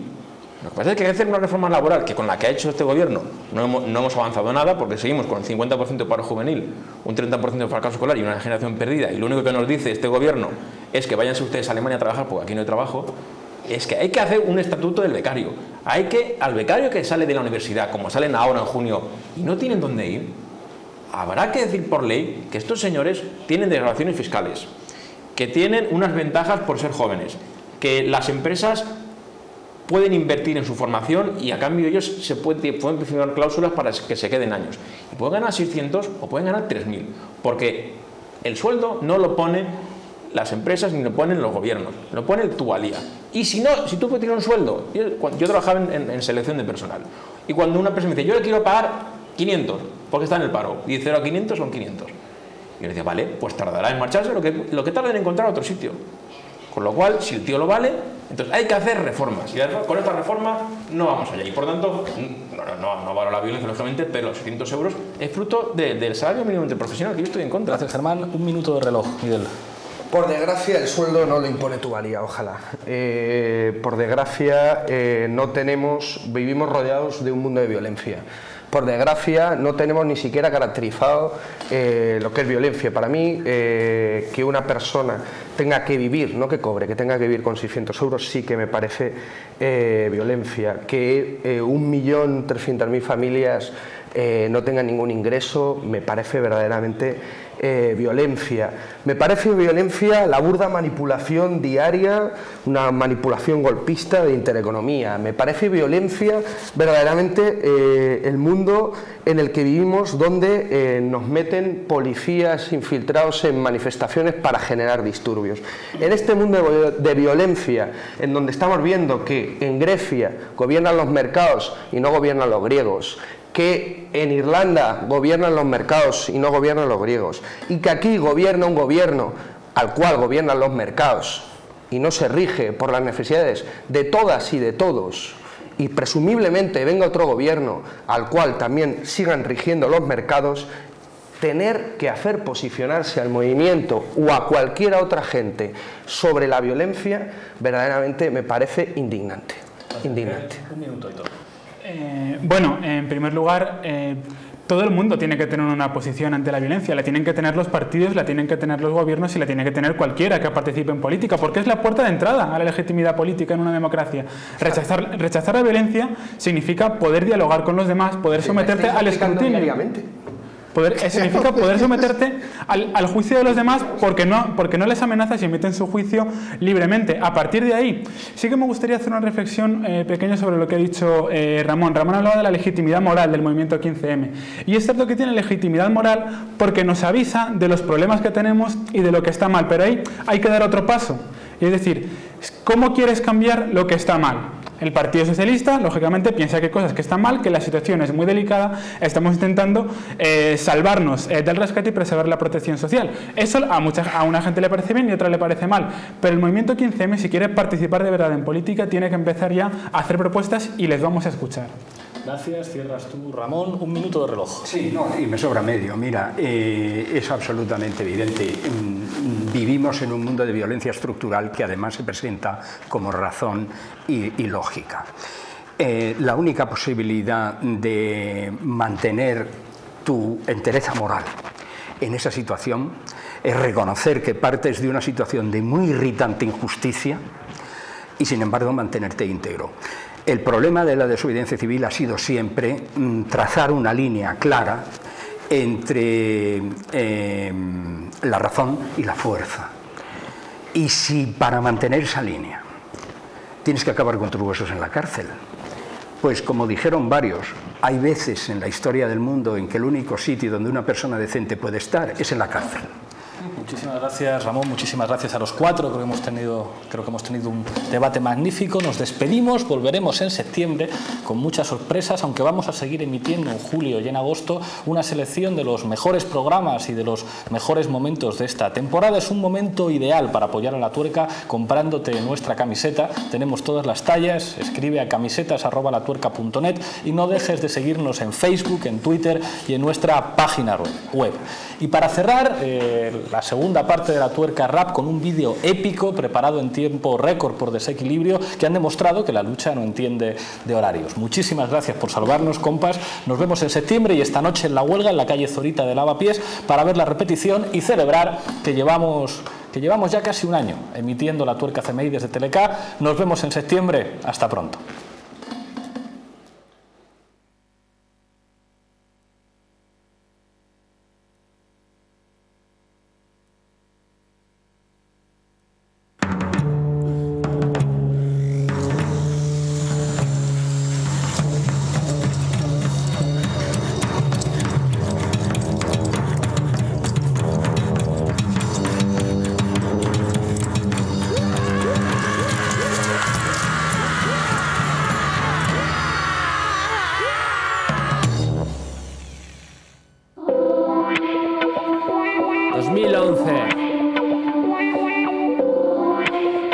Lo que pasa es que hay que hacer una reforma laboral que con la que ha hecho este gobierno no hemos avanzado nada, porque seguimos con el 50% de paro juvenil, un 30% de fracaso escolar y una generación perdida, y lo único que nos dice este gobierno es que váyanse ustedes a Alemania a trabajar porque aquí no hay trabajo. Es que hay que hacer un estatuto del becario. Al becario que sale de la universidad, como salen ahora en junio, y no tienen dónde ir, habrá que decir por ley que estos señores tienen desgravaciones fiscales, que tienen unas ventajas por ser jóvenes, que las empresas pueden invertir en su formación y a cambio ellos pueden firmar cláusulas para que se queden años. Y pueden ganar 600 o pueden ganar 3.000, porque el sueldo no lo ponen las empresas ni lo ponen los gobiernos, lo pone el Tualía. Y si tú puedes tener un sueldo, yo trabajaba en selección de personal, y cuando una empresa me dice, yo le quiero pagar 500, porque está en el paro, y de 0 a 500 son 500. Y yo le decía, vale, pues tardará en marcharse lo que tarda en encontrar otro sitio. Con lo cual, si el tío lo vale, entonces hay que hacer reformas. Y con esta reforma no vamos allá. Y por tanto, no valoro la violencia, lógicamente, pero los 600 euros es fruto del salario mínimo interprofesional, que yo estoy en contra. Gracias, Germán. Un minuto de reloj, Miguel. Por desgracia, el sueldo no lo impone Tualía, ojalá. Por desgracia, vivimos rodeados de un mundo de violencia. Por desgracia, no tenemos ni siquiera caracterizado lo que es violencia. Para mí, que una persona tenga que vivir, no que cobre, que tenga que vivir con 600 euros, sí que me parece violencia. Que 1.300.000 familias no tengan ningún ingreso, me parece verdaderamente violencia. Me parece violencia la burda manipulación diaria, una manipulación golpista de intereconomía. Me parece violencia verdaderamente el mundo en el que vivimos, donde nos meten policías infiltrados en manifestaciones para generar disturbios. En este mundo de violencia, en donde estamos viendo que en Grecia gobiernan los mercados y no gobiernan los griegos, que en Irlanda gobiernan los mercados y no gobiernan los griegos, y que aquí gobierna un gobierno al cual gobiernan los mercados y no se rige por las necesidades de todas y de todos, y presumiblemente venga otro gobierno al cual también sigan rigiendo los mercados, tener que hacer posicionarse al movimiento o a cualquier otra gente sobre la violencia, verdaderamente me parece indignante. Indignante. Un minuto y todo. Bueno, en primer lugar, todo el mundo tiene que tener una posición ante la violencia. La tienen que tener los partidos, la tienen que tener los gobiernos y la tiene que tener cualquiera que participe en política, porque es la puerta de entrada a la legitimidad política en una democracia. Rechazar la violencia significa poder dialogar con los demás, poder someterte al escrutinio. Significa poder someterte al juicio de los demás porque no les amenazas y emiten su juicio libremente. A partir de ahí, sí que me gustaría hacer una reflexión pequeña sobre lo que ha dicho Ramón. Ramón hablaba de la legitimidad moral del movimiento 15M. Y es cierto que tiene legitimidad moral porque nos avisa de los problemas que tenemos y de lo que está mal. Pero ahí hay que dar otro paso. Y es decir, ¿cómo quieres cambiar lo que está mal? El Partido Socialista, lógicamente, piensa que hay cosas que están mal, que la situación es muy delicada, estamos intentando salvarnos del rescate y preservar la protección social. Eso a una gente le parece bien y a otra le parece mal. Pero el movimiento 15M, si quiere participar de verdad en política, tiene que empezar ya a hacer propuestas y les vamos a escuchar. Gracias, cierras tú, Ramón. Un minuto de reloj. Sí, y me sobra medio. Mira, es absolutamente evidente. Vivimos en un mundo de violencia estructural que además se presenta como razón y lógica. La única posibilidad de mantener tu entereza moral en esa situación es reconocer que partes de una situación de muy irritante injusticia y, sin embargo, mantenerte íntegro. El problema de la desobediencia civil ha sido siempre trazar una línea clara entre la razón y la fuerza. Y si para mantener esa línea tienes que acabar con tus huesos en la cárcel, pues como dijeron varios, hay veces en la historia del mundo en que el único sitio donde una persona decente puede estar es en la cárcel. Muchísimas gracias, Ramón, muchísimas gracias a los cuatro, creo que hemos tenido un debate magnífico. Nos despedimos, volveremos en septiembre con muchas sorpresas, aunque vamos a seguir emitiendo en julio y en agosto una selección de los mejores programas y de los mejores momentos de esta temporada. Es un momento ideal para apoyar a La Tuerca comprándote nuestra camiseta. Tenemos todas las tallas, escribe a camisetas@latuerca.net y no dejes de seguirnos en Facebook, en Twitter y en nuestra página web. Y para cerrar, la segunda parte de La Tuerca Rap con un vídeo épico preparado en tiempo récord por Desequilibrio, que han demostrado que la lucha no entiende de horarios. Muchísimas gracias por salvarnos, compas. Nos vemos en septiembre y esta noche en la huelga en la calle Zorita de Lavapiés para ver la repetición y celebrar que llevamos ya casi un año emitiendo La Tuerca CMI desde Teleca. Nos vemos en septiembre. Hasta pronto.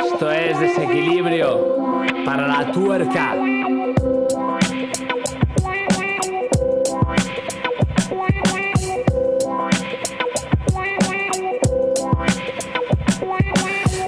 Esto es Desequilibrio para La Tuerca.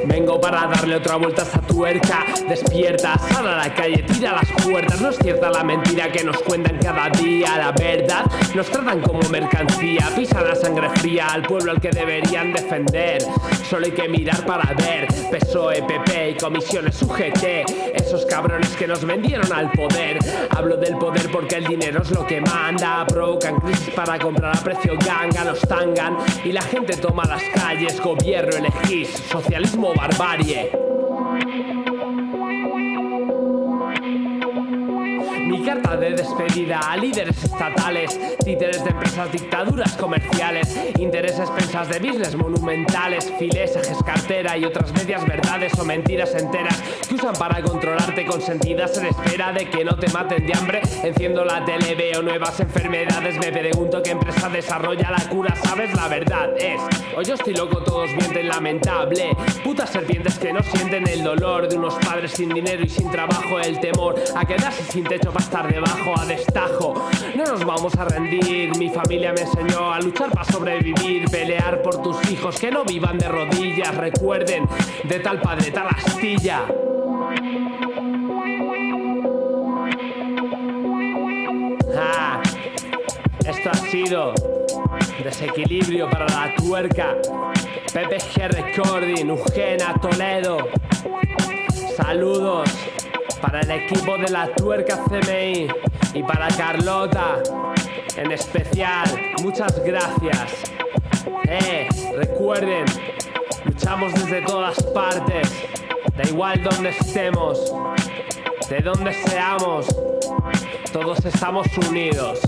Vengo para darle otra vuelta a esta tuerca. Despierta, sal a la calle, tira las puertas. No es cierta la mentira que nos cuentan cada día. La verdad, nos tratan como mercancía. Pisan la sangre fría al pueblo al que deberían defender. Solo hay que mirar para ver PSOE, PP y comisiones UGT. Esos cabrones que nos vendieron al poder. Hablo del poder porque el dinero es lo que manda. Provocan crisis para comprar a precio ganga. Los tangan y la gente toma las calles. Gobierno elegís, socialismo barbarie. Mi carta de despedida a líderes estatales, títeres de empresas, dictaduras comerciales, intereses, pensas de business monumentales, filesajes, cartera y otras medias verdades o mentiras enteras que usan para controlarte consentidas en espera de que no te maten de hambre. Enciendo la tele, veo nuevas enfermedades, me pregunto qué empresa desarrolla la cura. ¿Sabes? La verdad es, o yo estoy loco, todos mienten, lamentable. Putas serpientes que no sienten el dolor de unos padres sin dinero y sin trabajo, el temor a quedarse sin techo para estar debajo a destajo. No nos vamos a rendir, mi familia me enseñó a luchar para sobrevivir, pelear por tus hijos que no vivan de rodillas. Recuerden, de tal padre tal astilla. Esto ha sido Desequilibrio para La Tuerca. PPG Recording, Eugenia, Toledo. Saludos para el equipo de La Tuerca CMI y para Carlota en especial. Muchas gracias. Recuerden, luchamos desde todas partes. Da igual donde estemos, de donde seamos, todos estamos unidos.